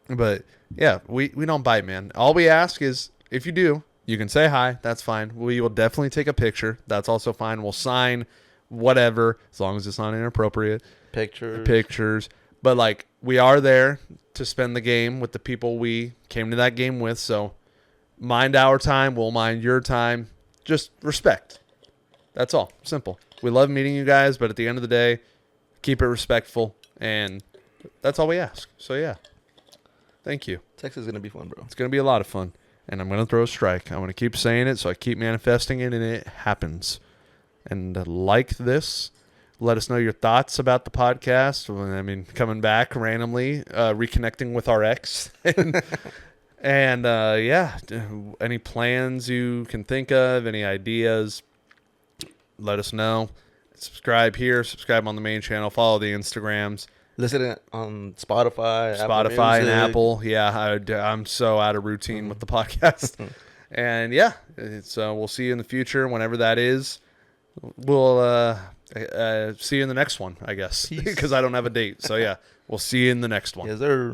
But yeah, we don't bite, man. All we ask is if you do, you can say hi. That's fine. We will definitely take a picture. That's also fine. We'll sign whatever, as long as it's not inappropriate. Pictures. But like, we are there to spend the game with the people we came to that game with. So mind our time. We'll mind your time. Just respect. That's all. Simple. We love meeting you guys, but at the end of the day, keep it respectful. And that's all we ask. So yeah. Thank you. Texas is going to be fun, bro. It's going to be a lot of fun. And I'm going to throw a strike. I'm going to keep saying it, so I keep manifesting it, and it happens. And like this, let us know your thoughts about the podcast. I mean, coming back randomly, reconnecting with our ex. and yeah, any plans you can think of, any ideas, let us know. Subscribe here, subscribe on the main channel, follow the Instagrams. Listen on Spotify and Apple. Yeah, I'm so out of routine with the podcast. And yeah, so we'll see you in the future whenever that is. We'll see you in the next one, I guess, because I don't have a date. So yeah, we'll see you in the next one. Yes, sir.